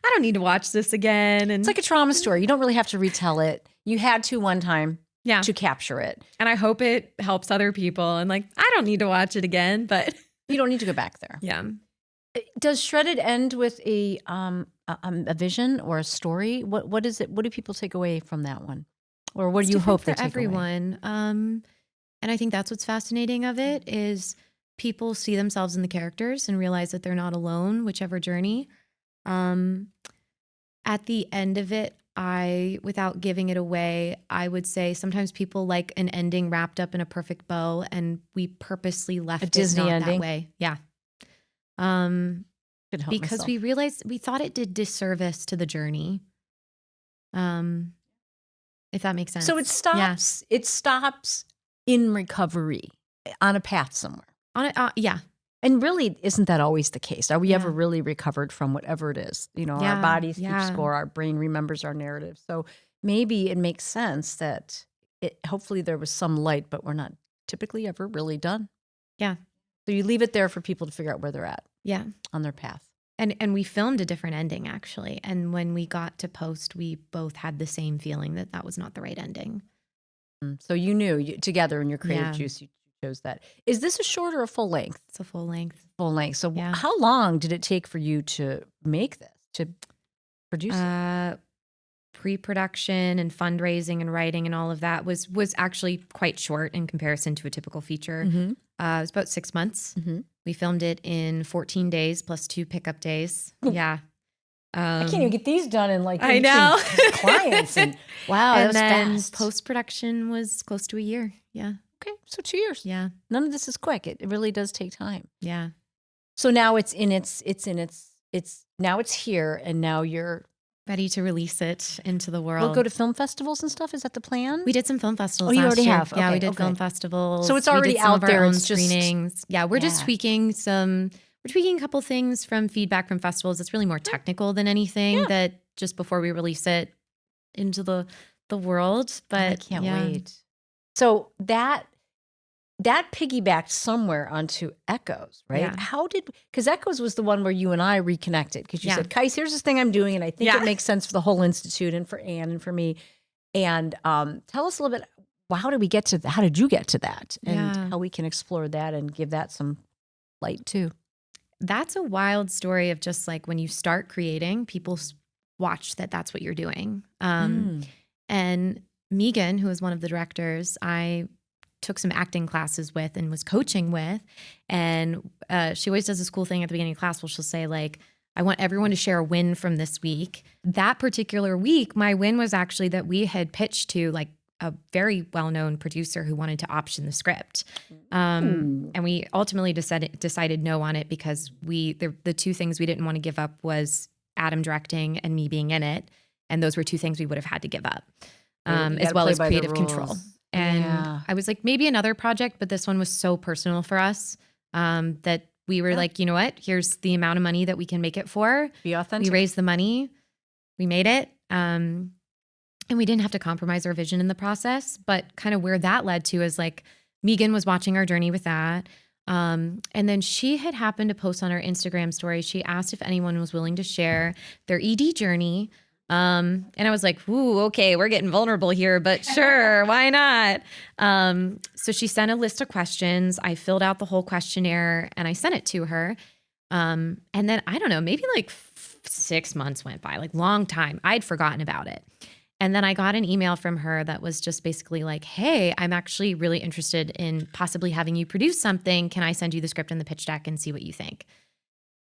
I don't need to watch this again. And it's like a trauma story. You don't really have to retell it. You had to one time to capture it. And I hope it helps other people. And like, I don't need to watch it again, but you don't need to go back there. Yeah. Does Shredded end with a vision or a story? What is it? What do people take away from that one? Or what do you hope they take everyone? away? And I think that's what's fascinating of it is people see themselves in the characters and realize that they're not alone, whichever journey. At the end of it, without giving it away, I would say sometimes people like an ending wrapped up in a perfect bow, and we purposely left a Disney it not ending. that way. Yeah. Could help because myself. we realized we thought it did disservice to the journey. If that makes sense. So it stops. It stops in recovery on a path somewhere. Yeah. And really, isn't that always the case? Are we Yeah. ever really recovered from whatever it is? Our bodies keep score, our brain remembers our narrative. So maybe it makes sense that hopefully there was some light, but we're not typically ever really done. Yeah. So you leave it there for people to figure out where they're at. Yeah. On their path. And we filmed a different ending, actually. And when we got to post, we both had the same feeling that was not the right ending. So you knew together in your creative juice, you chose that. Is this a short or a full length? It's a full length. Full length. So how long did it take for you to make this, to produce it? Pre-production and fundraising and writing and all of that was actually quite short in comparison to a typical feature. Mm-hmm. It was about 6 months. Mm-hmm. We filmed it in 14 days plus 2 pickup days. Yeah. I can't even get these done in I know. clients. And wow, and that was then fast. Post-production was close to a year. Yeah. Okay, so 2 years. Yeah. None of this is quick. It really does take time. Yeah. So now it's now it's here, and now you're ready to release it into the world. We'll go to film festivals and stuff. Is that the plan? We did some film festivals. Oh, you last already year. have. Yeah, Okay, we did film festivals. So it's already out there. It's just screenings. Yeah, we're just tweaking We're tweaking a couple things from feedback from festivals. It's really more technical than anything. Yeah. That just before we release it into the world. But I can't wait. So that piggybacked somewhere onto Echoes, right? Yeah. Because Echoes was the one where you and I reconnected, because you said, Caise, here's this thing I'm doing, and I think it makes sense for the whole Institute and for Anne and for me. And tell us a little bit, how did you get to that? And how we can explore that and give that some light too. That's a wild story of just like when you start creating, people watch that's what you're doing. And Megan, who is one of the directors, I took some acting classes with and was coaching with. And she always does this cool thing at the beginning of class where she'll say, like, I want everyone to share a win from this week. That particular week, my win was actually that we had pitched to like a very well-known producer who wanted to option the script. And we ultimately decided no on it because the two things we didn't want to give up was Adam directing and me being in it. And those were two things we would have had to give up, as well as creative control. And I was like, maybe another project, but this one was so personal for us that we were like, you know what? Here's the amount of money that we can make it for. Be authentic. We raised the money. We made it. And we didn't have to compromise our vision in the process. But kind of where that led to is like Megan was watching our journey with that. And then she had happened to post on her Instagram story. She asked if anyone was willing to share their ED journey. And I was like, ooh, okay, we're getting vulnerable here, but sure, why not? So she sent a list of questions. I filled out the whole questionnaire and I sent it to her. And then I don't know, maybe like 6 months went by, like long time. I'd forgotten about it. And then I got an email from her that was just basically like, hey, I'm actually really interested in possibly having you produce something. Can I send you the script and the pitch deck and see what you think?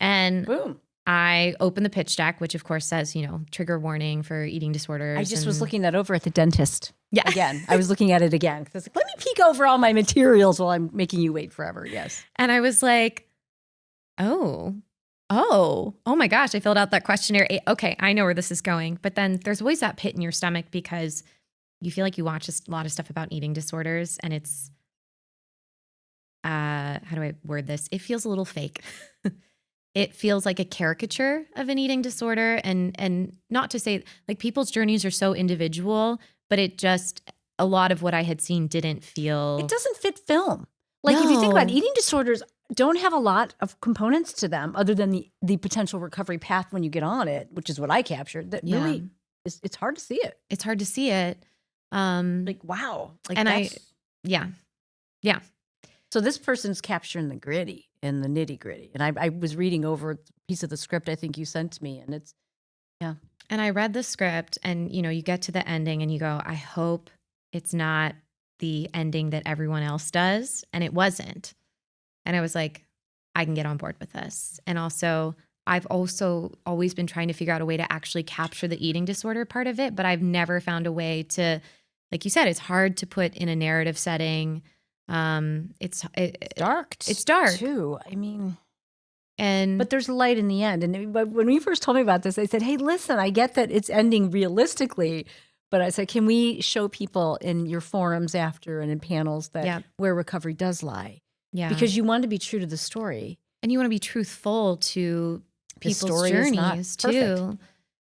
And boom. I opened the pitch deck, which of course says, trigger warning for eating disorders. I just was looking that over at the dentist. Yeah. Again, I was looking at it again. I was like, let me peek over all my materials while I'm making you wait forever. Yes. And I was like, oh my gosh, I filled out that questionnaire. Okay, I know where this is going. But then there's always that pit in your stomach because you feel like you watch a lot of stuff about eating disorders and it's, how do I word this? It feels a little fake. It feels like a caricature of an eating disorder. And not to say, like, people's journeys are so individual, but a lot of what I had seen didn't feel. It doesn't fit film. Like, if you think about it, eating disorders don't have a lot of components to them other than the potential recovery path when you get on it, which is what I captured. That really, it's hard to see it. It's hard to see it. Like, wow. Like, and yeah. So this person's capturing the gritty and the nitty gritty. And I was reading over a piece of the script I think you sent me, and it's, And I read the script and, you get to the ending and you go, I hope it's not the ending that everyone else does. And it wasn't. And I was like, I can get on board with this. And also, I've also always been trying to figure out a way to actually capture the eating disorder part of it, but I've never found a way to, like you said, it's hard to put in a narrative setting. It's dark. It's dark too. I mean, But there's light in the end. And but when you first told me about this, I said, hey, listen, I get that it's ending realistically. But I said, can we show people in your forums after and in panels that where recovery does lie? Yeah. Because you want to be true to the story. And you want to be truthful to people's story journeys is not too.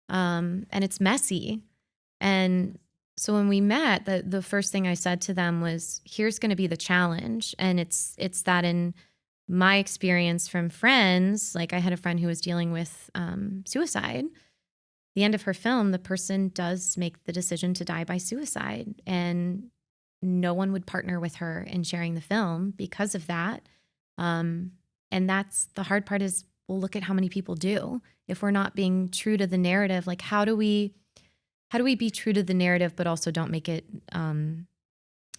And it's messy. And so when we met, the first thing I said to them was, here's going to be the challenge. And it's that in my experience from friends, like I had a friend who was dealing with suicide. The end of her film, the person does make the decision to die by suicide, and no one would partner with her in sharing the film because of that. And that's the hard part is, well, look at how many people do. If we're not being true to the narrative, like how do we be true to the narrative, but also don't make it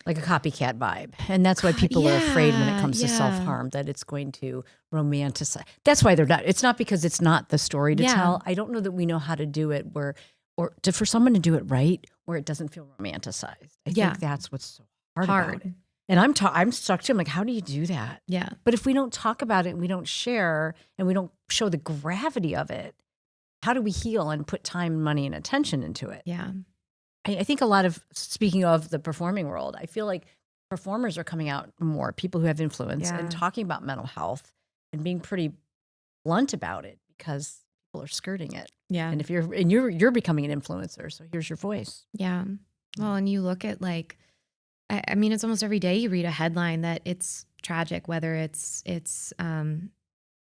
like a copycat vibe? And that's why people are afraid when it comes to self-harm, that it's going to romanticize. That's why they're not. It's not because it's not the story to tell. I don't know that we know how to do it for someone to do it right, where it doesn't feel romanticized. I think that's what's so hard about it. And I'm stuck too. I'm like, how do you do that? Yeah. But if we don't talk about it and we don't share and we don't show the gravity of it, how do we heal and put time, money, and attention into it? Yeah. I think a lot of, speaking of the performing world, I feel like performers are coming out more, people who have influence, and talking about mental health and being pretty blunt about it because people are skirting it. Yeah. And if you're becoming an influencer, so here's your voice. Yeah. Well, and you look at like, I mean, it's almost every day you read a headline that it's tragic, whether it's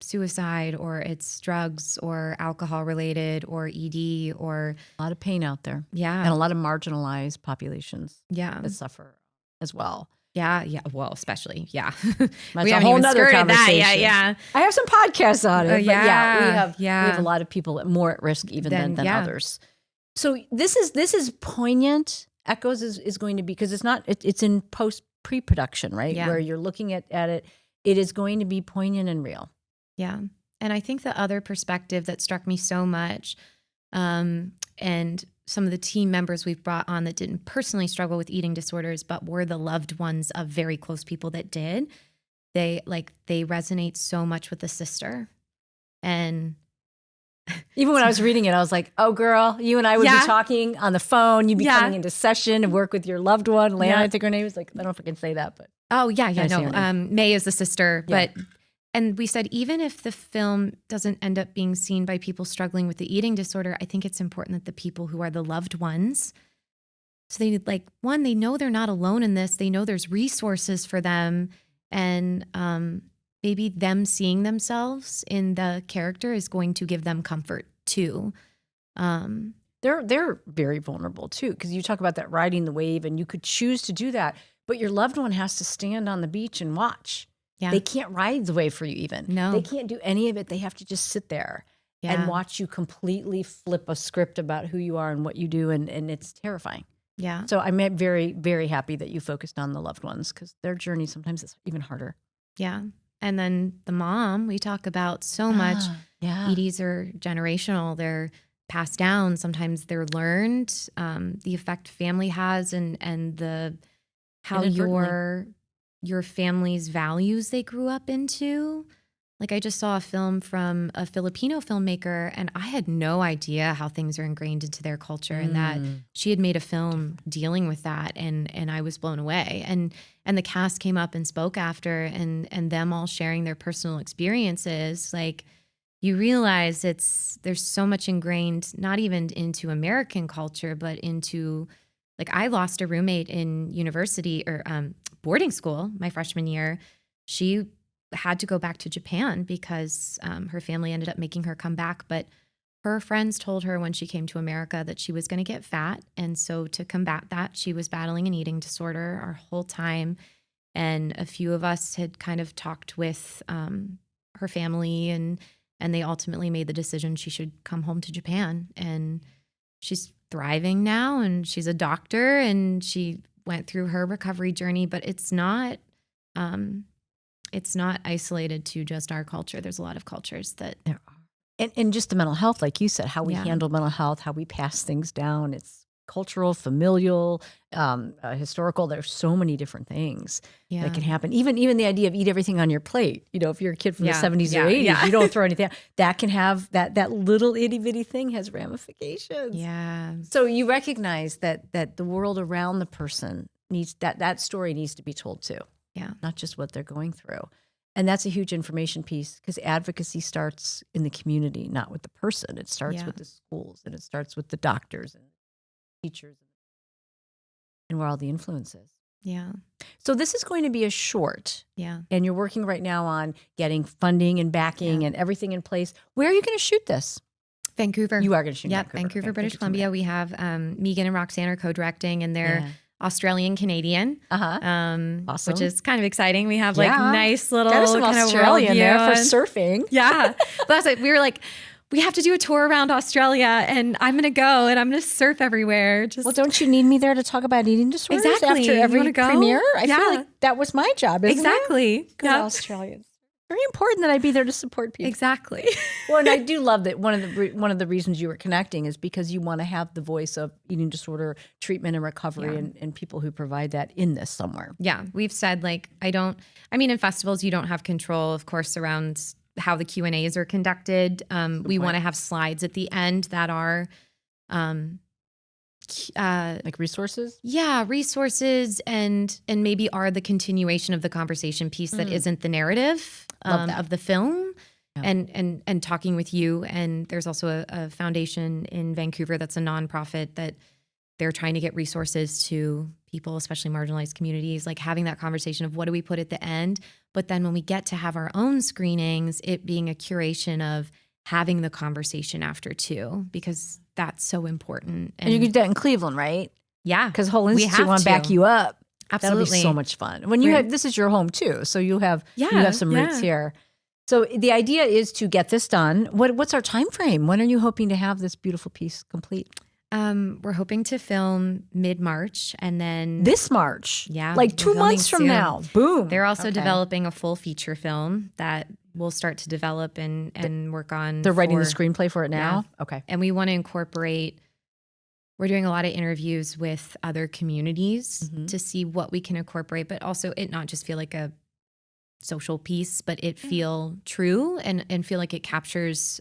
suicide or it's drugs or alcohol related or ED or a lot of pain out there. Yeah. And a lot of marginalized populations that suffer as well. Yeah. Yeah. Well, especially. Yeah. That's we a haven't whole even nother skirted conversation. that. Yeah. I have some podcasts on it. But we have a lot of people more at risk even than others. So this is poignant. Echoes is going to be, because it's in pre-production, right? Yeah. Where you're looking at it. It is going to be poignant and real. Yeah. And I think the other perspective that struck me so much, and some of the team members we've brought on that didn't personally struggle with eating disorders, but were the loved ones of very close people that did, they resonate so much with the sister. And even when I was reading it, I was like, oh girl, you and I would be talking on the phone. You'd be coming into session and work with your loved one. Lana, I think her name is, like, I don't know if I can say that, but. Oh yeah. No, May is the sister, but. And we said, even if the film doesn't end up being seen by people struggling with the eating disorder, I think it's important that the people who are the loved ones, so they know they're not alone in this. They know there's resources for them. And maybe them seeing themselves in the character is going to give them comfort too. They're very vulnerable too, because you talk about that riding the wave, and you could choose to do that, but your loved one has to stand on the beach and watch. Yeah. They can't ride the wave for you even. No. They can't do any of it. They have to just sit there and watch you completely flip a script about who you are and what you do, and it's terrifying. Yeah. So I'm very, very happy that you focused on the loved ones, because their journey sometimes is even harder. Yeah. And then the mom, we talk about so much. EDs are generational. They're passed down. Sometimes they're learned. The effect family has and the how your family's values they grew up into. Like, I just saw a film from a Filipino filmmaker, and I had no idea how things are ingrained into their culture, and that she had made a film dealing with that, and I was blown away. And the cast came up and spoke after, and them all sharing their personal experiences. Like, you realize there's so much ingrained, not even into American culture, but into, like, I lost a roommate in university or boarding school my freshman year. She had to go back to Japan because her family ended up making her come back. But her friends told her when she came to America that she was going to get fat. And so to combat that, she was battling an eating disorder our whole time. And a few of us had kind of talked with her family, and they ultimately made the decision she should come home to Japan. And she's thriving now, and she's a doctor, and she went through her recovery journey, but it's not isolated to just our culture. There's a lot of cultures that there are. And just the mental health, like you said, how we handle mental health, how we pass things down. It's cultural, familial, historical. There's so many different things that can happen. Even the idea of eat everything on your plate. If you're a kid from the 70s or 80s, you don't throw anything out. That can have that little itty bitty thing has ramifications. Yeah. So you recognize that the world around the person needs that story needs to be told too. Yeah. Not just what they're going through. And that's a huge information piece because advocacy starts in the community, not with the person. It starts with the schools, and it starts with the doctors and teachers and where all the influence is. Yeah. So this is going to be a short. Yeah. And you're working right now on getting funding and backing and everything in place. Where are you going to shoot this? Vancouver. You are going to shoot in Vancouver, Okay, British Columbia. We have Megan and Roxanne are co-directing, and they're Australian Canadian, Awesome. which is kind of exciting. We have like nice little got some kind Australian of there for surfing. Yeah, but that's like we were like, we have to do a tour around Australia, and I'm gonna go and I'm gonna surf everywhere. Well, don't you need me there to talk about eating disorders after every premiere? I feel like that was my job. Exactly. Good Australians. Very important that I be there to support people. Exactly. Well, and I do love that one of the reasons you were connecting is because you want to have the voice of eating disorder treatment and recovery and people who provide that in this somewhere. Yeah. We've said in festivals, you don't have control, of course, around how the Q&As are conducted. We want to have slides at the end that are like resources? Yeah, resources and maybe are the continuation of the conversation piece that isn't the narrative of the film. And talking with you. And there's also a foundation in Vancouver that's a nonprofit that they're trying to get resources to people, especially marginalized communities, like having that conversation of what do we put at the end. But then when we get to have our own screenings, it being a curation of having the conversation after too, because that's so important. And you could do that in Cleveland, right? Yeah. Because whole institute want to back you up. Absolutely. That'll be so much fun. When you have, this is your home too. So you have some roots here. So the idea is to get this done. What's our time frame? When are you hoping to have this beautiful piece complete? We're hoping to film mid-March, and then this March. Yeah. Like 2 months from now. Boom. They're also developing a full feature film that we'll start to develop and work on. They're writing the screenplay for it now? Yeah. Okay. And we want to incorporate, we're doing a lot of interviews with other communities to see what we can incorporate, but also it not just feel like a social piece, but it feel true and feel like it captures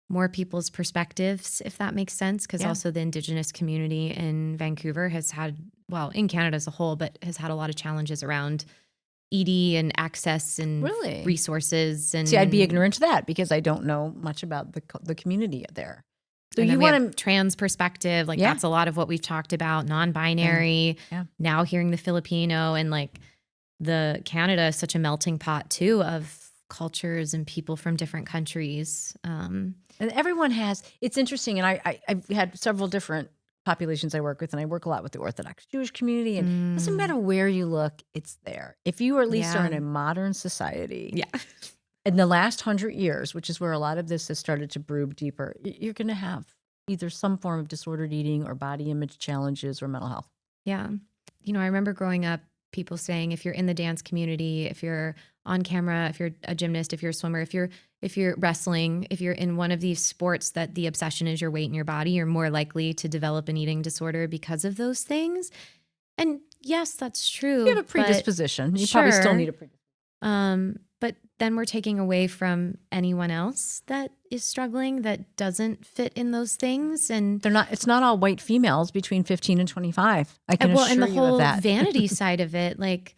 more people's perspectives, if that makes sense. Because also the Indigenous community in Vancouver has had, well, in Canada as a whole, but has had a lot of challenges around ED and access and resources. And see, I'd be ignorant to that because I don't know much about the community there. So you want trans perspective, like that's a lot of what we've talked about, non-binary, now hearing the Filipino, and like the Canada is such a melting pot too of cultures and people from different countries. And everyone has, it's interesting. And I've had several different populations I work with, and I work a lot with the Orthodox Jewish community, and it doesn't matter where you look, it's there. If you at least are in a modern society, in the last 100 years, which is where a lot of this has started to brew deeper, you're going to have either some form of disordered eating or body image challenges or mental health. Yeah. You know, I remember growing up, people saying, if you're in the dance community, if you're on camera, if you're a gymnast, if you're a swimmer, if you're wrestling, if you're in one of these sports that the obsession is your weight in your body, you're more likely to develop an eating disorder because of those things. And yes, that's true. You have a predisposition. You probably still need a predisposition. But then we're taking away from anyone else that is struggling, that doesn't fit in those things. And they're not, it's not all white females between 15 and 25. I can assure and the you whole of that. vanity side of it, like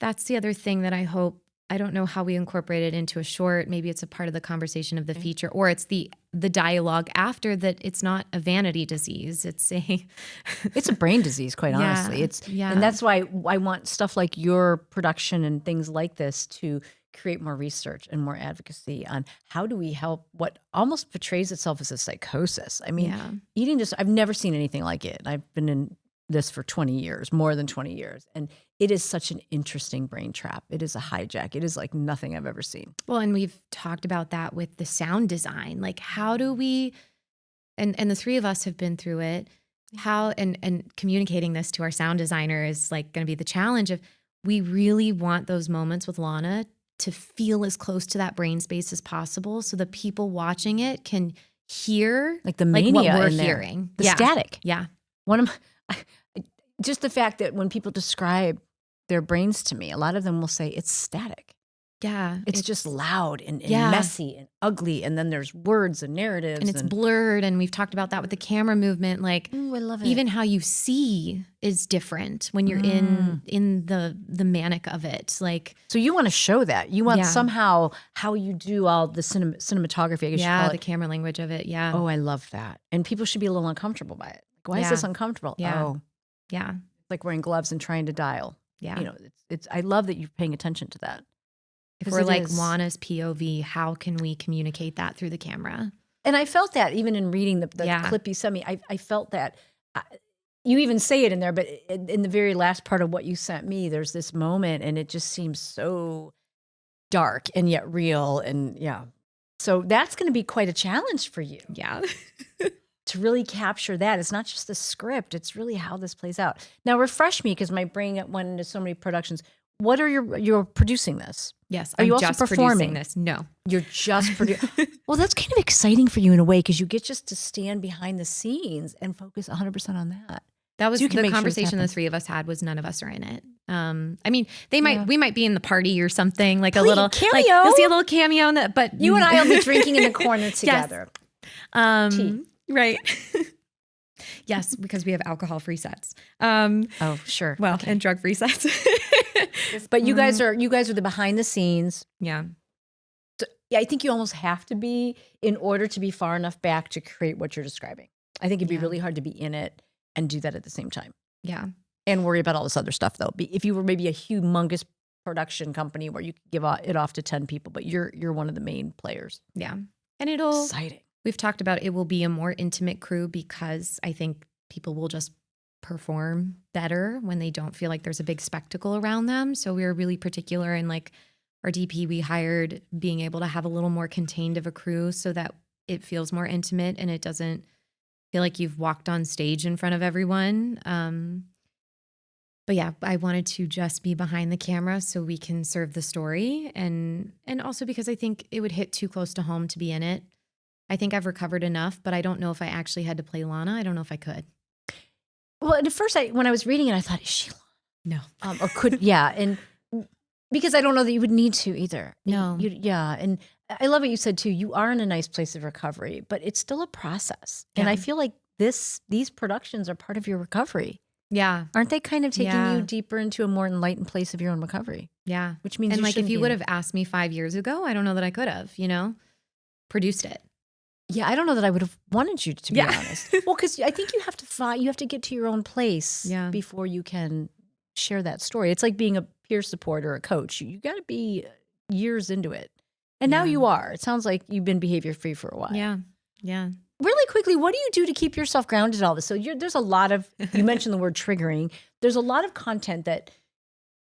that's the other thing that I hope, I don't know how we incorporate it into a short. Maybe it's a part of the conversation of the feature, or it's the dialogue after that. It's not a vanity disease. It's a brain disease, quite honestly. And that's why I want stuff like your production and things like this to create more research and more advocacy on how do we help what almost portrays itself as a psychosis. I mean, eating just, I've never seen anything like it. I've been in this for 20 years, more than 20 years. And it is such an interesting brain trap. It is a hijack. It is like nothing I've ever seen. Well, and we've talked about that with the sound design. Like how do we, and the three of us have been through it, how, and communicating this to our sound designer is like going to be the challenge of, we really want those moments with Lana to feel as close to that brain space as possible so the people watching it can hear Like the what mania we're in there. hearing. The static. Yeah. One of just the fact that when people describe their brains to me, a lot of them will say it's static. Yeah. It's just loud and Yeah. messy and ugly. And then there's words and narratives. and it's blurred. And we've talked about that with the camera movement. Like Ooh, I love it. even how you see is different when you're in the manic of it. Like, So you want to show that. You want Yeah. somehow how you do all the cinematography, I guess you yeah, call the it. camera language of it. Yeah. Oh, I love that. And people should be a little uncomfortable by it. Like, why is Yeah. this uncomfortable? Yeah. Oh, Yeah. it's like wearing gloves and trying to dial. Yeah. You know, it's I love that you're paying attention to that. If 'Cause we're it like is. Juana's POV, how can we communicate that through the camera? And I felt that even in reading the Yeah. clip you sent me, I felt that. You even say it in there, but in the very last part of what you sent me, there's this moment and it just seems so dark and yet real. And yeah. So that's going to be quite a challenge for you Yeah. to really capture that. It's not just the script, it's really how this plays out. Now, refresh me because my brain went into so many productions. What are you're producing this? Yes. Are I'm you also just performing? producing this. No. You're just producing. Well, that's kind of exciting for you in a way because you get just to stand behind the scenes and focus 100% on that. That was So you can the make sure this conversation the happens. three of us had was none of us are in it. I mean, we might be in the party or something, like a little cameo. Like, you'll see a little cameo in that, but You and I will be drinking in the corner together. Tea. Right. Yes, because we have alcohol-free sets. Oh, sure. Well, and drug-free sets. But you guys are the behind the scenes. Yeah. So, yeah, I think you almost have to be in order to be far enough back to create what you're describing. I think it'd be Yeah. really hard to be in it and do that at the same time. Yeah. And worry about all this other stuff though. If you were maybe a humongous production company where you could give it off to 10 people, but you're one of the main players. Yeah. And it'll Exciting. We've talked about it will be a more intimate crew because I think people will just perform better when they don't feel like there's a big spectacle around them. So we were really particular in like our DP we hired being able to have a little more contained of a crew so that it feels more intimate and it doesn't feel like you've walked on stage in front of everyone. But yeah, I wanted to just be behind the camera so we can serve the story and also because I think it would hit too close to home to be in it. I think I've recovered enough, but I don't know if I actually had to play Lana. I don't know if I could. Well, and at first when I was reading it, I thought, is she No. or could, yeah. And because I don't know that you would need to either. No. Yeah. And I love what you said too. You are in a nice place of recovery, but it's still a process. And Yeah. I feel like these productions are part of your recovery. Yeah. Aren't they kind of taking Yeah. you deeper into a more enlightened place of your own recovery? Yeah. Which means And you like if shouldn't you be would in have asked me 5 years ago, I don't know that I could have, produced it. Yeah, I don't know that I would have wanted you to be Yeah. honest. Well, because I think you have to get to your own place Yeah. before you can share that story. It's like being a peer support or a coach. You got to be years into it. And now Yeah. you are. It sounds like you've been behavior free for a while. Yeah. Yeah. Really quickly, what do you do to keep yourself grounded in all this? So there's a lot of, you mentioned the word triggering. There's a lot of content that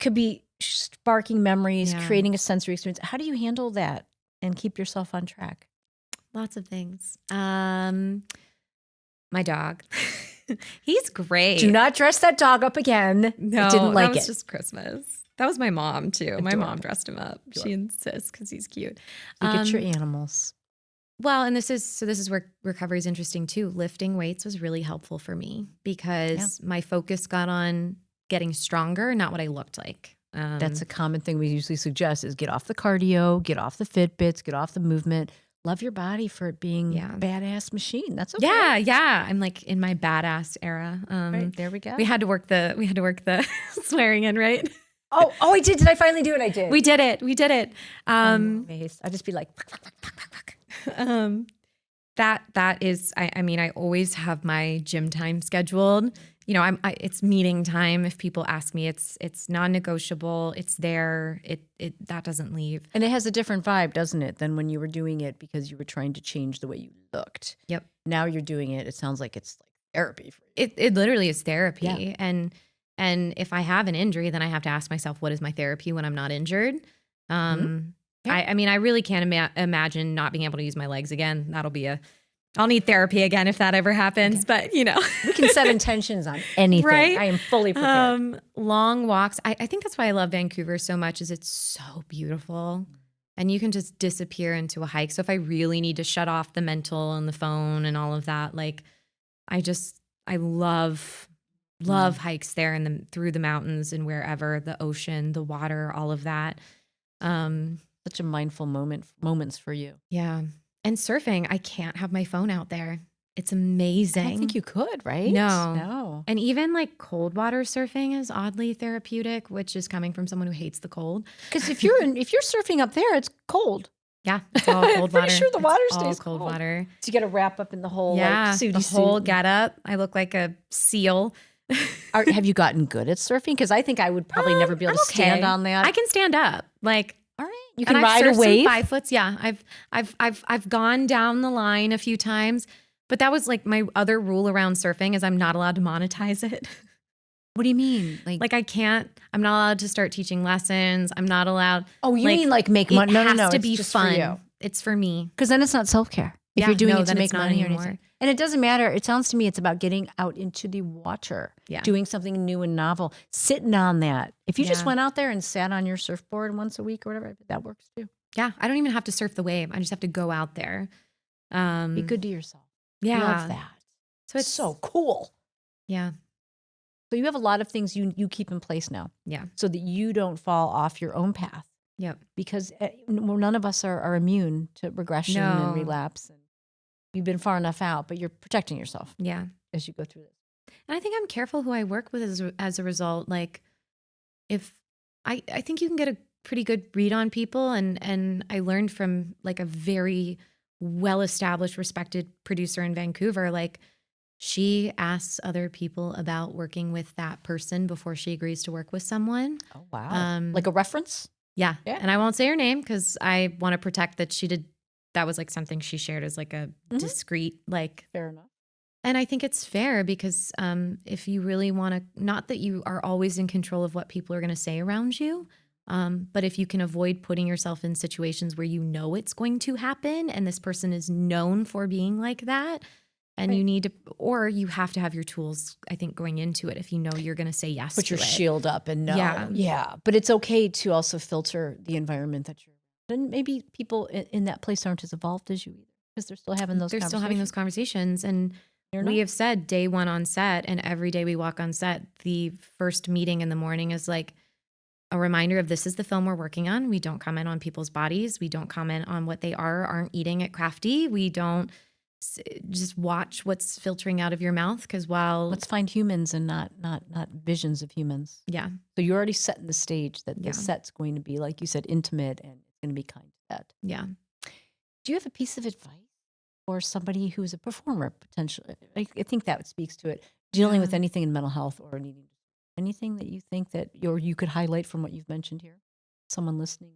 could be sparking memories, Yeah. creating a sensory experience. How do you handle that and keep yourself on track? Lots of things. My dog. He's great. Do not dress that dog up again. No, I didn't like that was it. just Christmas. That was my mom too. My mom Adorable. dressed him up. She insists because he's cute. You get your animals. Well, and this is where recovery is interesting too. Lifting weights was really helpful for me because my focus got on getting stronger, not what I looked like. That's a common thing we usually suggest is get off the cardio, get off the Fitbits, get off the movement. Love your body for it being a badass machine. That's okay. Yeah. I'm like in my badass era. Right, there we go. We had to work the swearing in, right? Oh, I did. Did I finally do it? I did. We did it. I'm amazed. I'd just be like, that is, I mean, I always have my gym time scheduled. It's meeting time. If people ask me, it's non-negotiable. It's there. That doesn't leave. and it has a different vibe, doesn't it, than when you were doing it because you were trying to change the way you looked. Yep. Now you're doing it. It sounds like it's like therapy for you. It literally is therapy. Yeah. And if I have an injury, then I have to ask myself, what is my therapy when I'm not injured? Yeah. I mean, I really can't imagine not being able to use my legs again. I'll need therapy again if that ever happens, but We can set intentions on anything. Right? I am fully prepared. Long walks. I think that's why I love Vancouver so much is it's so beautiful. and you can just disappear into a hike. So if I really need to shut off the mental and the phone and all of that, like I love hikes there and through the mountains and wherever, the ocean, the water, all of that. Such a mindful moments for you. Yeah. And surfing, I can't have my phone out there. It's amazing. I don't think you could, right? No. And even like cold water surfing is oddly therapeutic, which is coming from someone who hates the cold. Because if you're surfing up there, it's cold. Yeah, it's all cold water. Pretty sure the water It's stays all cold water. So you got to wrap up in the whole Yeah, like, the suity whole suit. get up. I look like a seal. Have you gotten good at surfing? Because I think I would probably never be able to stand on that. I can stand up. Like, all right, you can and ride a I've surfed wave. some 5 foots. Yeah, I've gone down the line a few times, but that was like my other rule around surfing is I'm not allowed to monetize it. What do you mean? Like I can't. I'm not allowed to start teaching lessons. I'm not allowed. Oh, you mean like make money? No, It has to it's be just fun. for you. It's for me. Because then it's not self-care. If Yeah, you're doing no, it to then make it's not money or anymore. anything. And it doesn't matter. It sounds to me it's about getting out into the water, Yeah. doing something new and novel, sitting on that. If you just Yeah. went out there and sat on your surfboard once a week or whatever, that works too. Yeah, I don't even have to surf the wave. I just have to go out there. Be good to yourself. Yeah. Love that. So it's so cool. Yeah. So you have a lot of things you keep in place now Yeah. so that you don't fall off your own path. Yep. Because none of us are immune to regression No. and relapse. And you've been far enough out, but you're protecting yourself Yeah. as you go through this. And I think I'm careful who I work with as a result. Like, if I think you can get a pretty good read on people, and I learned from like a very well-established, respected producer in Vancouver. Like, she asks other people about working with that person before she agrees to work with someone. Oh, wow. Like a reference? Yeah. Yeah. And I won't say her name because I want to protect that she did. That was like something she shared as like a discreet, like. Fair enough. And I think it's fair because if you really want to, not that you are always in control of what people are going to say around you, but if you can avoid putting yourself in situations where you know it's going to happen and this person is known for being like that, and you need to, or you have to have your tools, I think, going into it if you know you're going to say yes Put to your it. shield up and know. Yeah. Yeah. But it's okay to also filter the environment that you're in. And maybe people in that place aren't as evolved as you either because they're still having those They're still having those conversations. And You're we not. have said day one on set, and every day we walk on set, the first meeting in the morning is like a reminder of this is the film we're working on. We don't comment on people's bodies. We don't comment on what they are or aren't eating at Crafty. We don't just watch what's filtering out of your mouth because while Let's find humans and not visions of humans. yeah, So you're already setting the stage that Yeah. the set's going to be, like you said, intimate and it's going to be kind to that. yeah. Do you have a piece of advice for somebody who's a performer potentially? I think that speaks to it. Dealing with Yeah. anything in mental health or needing anything that you think that you could highlight from what you've mentioned here. Someone listening.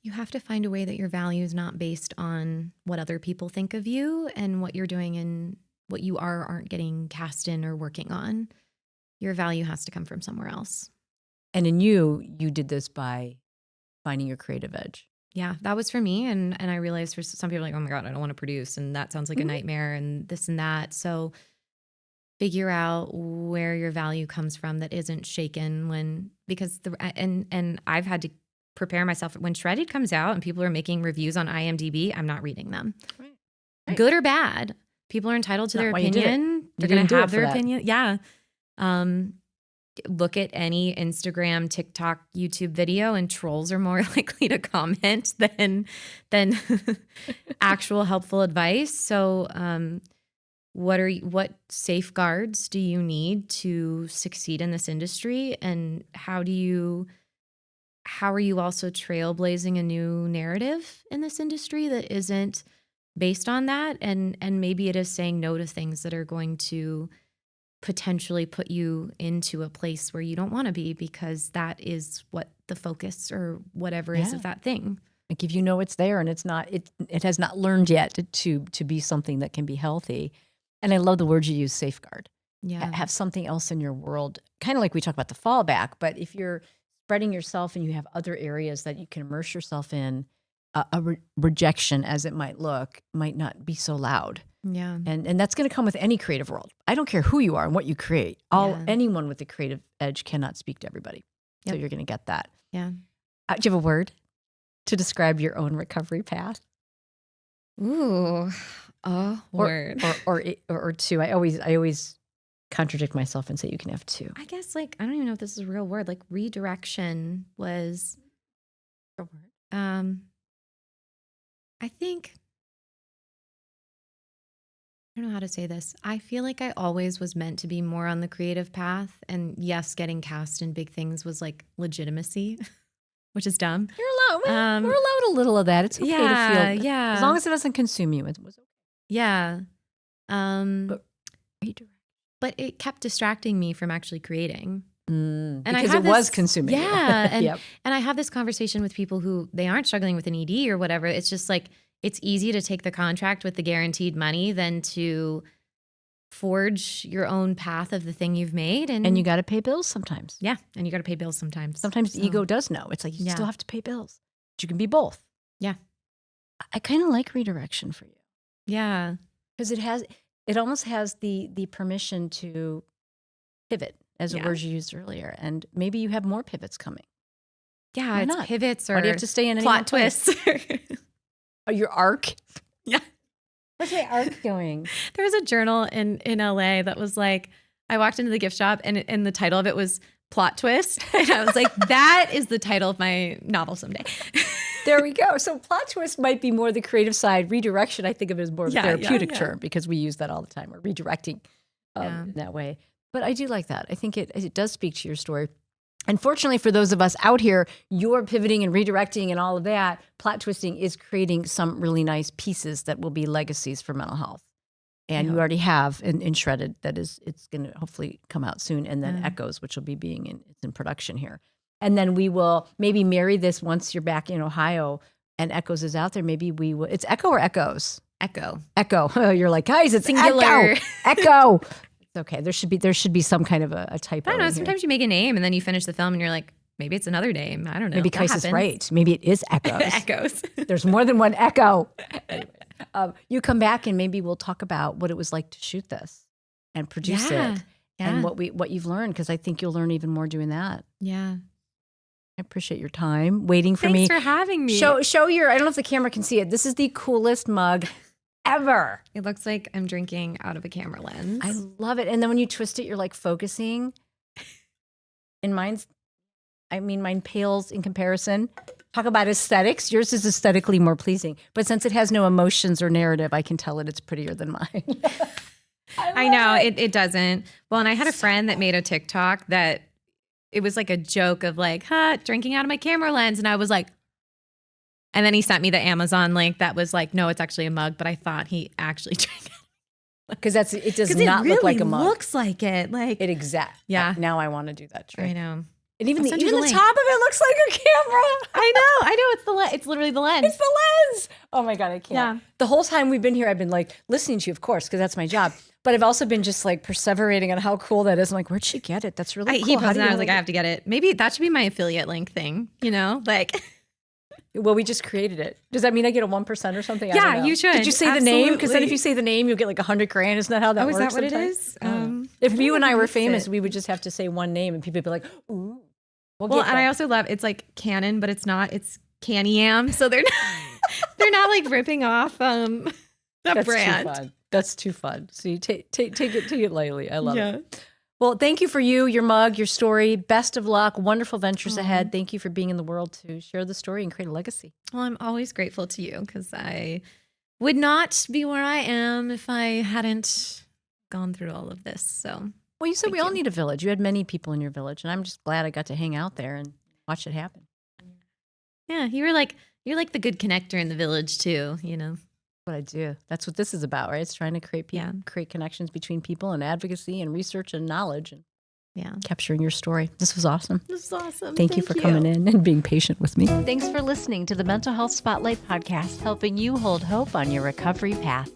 You have to find a way that your value is not based on what other people think of you and what you're doing and what you are or aren't getting cast in or working on. Your value has to come from somewhere else. And in you did this by finding your creative edge. Yeah, that was for me. And I realized for some people like, oh my God, I don't want to produce. And that sounds like a nightmare and this and that. So figure out where your value comes from that isn't shaken because I've had to prepare myself when Shredded comes out and people are making reviews on IMDb, I'm not reading them. Right. Good or bad. People are entitled to Not their why you did it. opinion. They're didn't going do to it have for their that. opinion. Yeah. Look at any Instagram, TikTok, YouTube video, and trolls are more likely to comment than actual helpful advice. So, what safeguards do you need to succeed in this industry, and how are you also trailblazing a new narrative in this industry that isn't based on that, and maybe it is saying no to things that are going to potentially put you into a place where you don't want to be because that is what the focus or whatever is of that thing. Like if you know it's there and it's not, it has not learned yet to be something that can be healthy. And I love the word you use, safeguard. Yeah. Have something else in your world, kind of like we talk about the fallback, but if you're spreading yourself and you have other areas that you can immerse yourself in, rejection, as it might look, might not be so loud. Yeah. And that's going to come with any creative world. I don't care who you are and what you create. Anyone with a creative edge cannot speak to everybody. So Yep. you're going to get that. Yeah. Do you have a word? to describe your own recovery path? Ooh, a word. Or two. I always contradict myself and say you can have two. I guess I don't even know if this is a real word. Like redirection was A word. I think, I don't know how to say this. I feel like I always was meant to be more on the creative path. And yes, getting cast in big things was like legitimacy, which is dumb. You're allowed. We're allowed a little of that. It's okay to feel. Yeah. As long as it doesn't consume you, it was okay. Yeah. But But it kept distracting me from actually creating. And because it was consuming you. Yeah. And, Yep. and I have this conversation with people who they aren't struggling with an ED or whatever. It's just like, it's easy to take the contract with the guaranteed money than to forge your own path of the thing you've made. And you got to pay bills sometimes. Yeah. And you got to pay bills sometimes. Sometimes the ego does know. It's like you still have to pay bills. But you can be both. Yeah. I kind of like redirection for you. Yeah. Because it almost has the permission to pivot, as a word you used earlier. And maybe you have more pivots coming. Yeah. Why It's not? pivots or Why do you have to stay in any plot one place? twists. Oh, your arc? Yeah. Where's my arc going? There was a journal in LA that was like, I walked into the gift shop and the title of it was Plot Twist. And I was like, that is the title of my novel someday. There we go. So plot twist might be more the creative side. Redirection, I think of it as more of a therapeutic term because we use that all the time. We're redirecting in that way. But I do like that. I think it does speak to your story. And fortunately for those of us out here, you're pivoting and redirecting and all of that. Plot twisting is creating some really nice pieces that will be legacies for mental health. And you already have in Shredded it's going to hopefully come out soon. And then Echoes, which will be it's in production here. And then we will maybe marry this once you're back in Ohio and Echoes is out there. Maybe we will. It's Echo or Echoes? Echo. Echo. You're like, guys, it's Singular. Echo. It's okay. There should be some kind of a typo. I don't know. in here. Sometimes you make a name and then you finish the film and you're like, maybe it's another name. I don't know. Maybe That Caise is happens. right. Maybe it is Echoes. Echoes. There's more than one Echo. Anyway, you come back and maybe we'll talk about what it was like to shoot this and produce it and what you've learned, because I think you'll learn even more doing that. Yeah. I appreciate your time waiting for me. Thanks for having me. Show your, I don't know if the camera can see it. This is the coolest mug ever. It looks like I'm drinking out of a camera lens. I love it. And then when you twist it, you're like focusing. And mine pales in comparison. Talk about aesthetics. Yours is aesthetically more pleasing. But since it has no emotions or narrative, I can tell it's prettier than mine. I know it doesn't. Well, and I had a friend that made a TikTok that it was like a joke of like, drinking out of my camera lens. And I was like, and then he sent me the Amazon link that was like, no, it's actually a mug. But I thought he actually drank it. Because it does not look like a mug. It looks like it. Like Yeah. Now I want to do that trick. I know. And even the I'll send you the link. top of it looks like a camera. I know. It's literally the lens. It's the lens. Oh my God, I can't. Yeah. The whole time we've been here, I've been like listening to you, of course, because that's my job. But I've also been just like perseverating on how cool that is. I'm like, where'd she get it? That's really cool. He posted it. I was like, I have to get it. Maybe that should be my affiliate link thing, like. Well, we just created it. Does that mean I get a 1% or something? I don't know. You should. Did you say the name? Because then if you say the name, you'll get like $100,000. Isn't that how that works? Is that what sometimes? it is? If you and I were famous, we would just have to say one name and people would be like, ooh. Well, and I also love, it's like Canon, but it's not, it's Can-Yam. So they're not like ripping off the brand. Too fun. That's too fun. So you take it lightly. I love it. Well, thank you for your mug, your story. Best of luck. Wonderful ventures ahead. Thank you for being in the world to share the story and create a legacy. Well, I'm always grateful to you because I would not be where I am if I hadn't gone through all of this. So, well, you said we all need a village. You had many people in your village, and I'm just glad I got to hang out there and watch it happen. Yeah, you're like the good connector in the village too, What I do. That's what this is about, right? It's trying to create connections between people and advocacy and research and knowledge and capturing your story. This was awesome. This is awesome. Thank you for coming in and being patient with me. Thanks for listening to the Mental Health Spotlight podcast, helping you hold hope on your recovery path.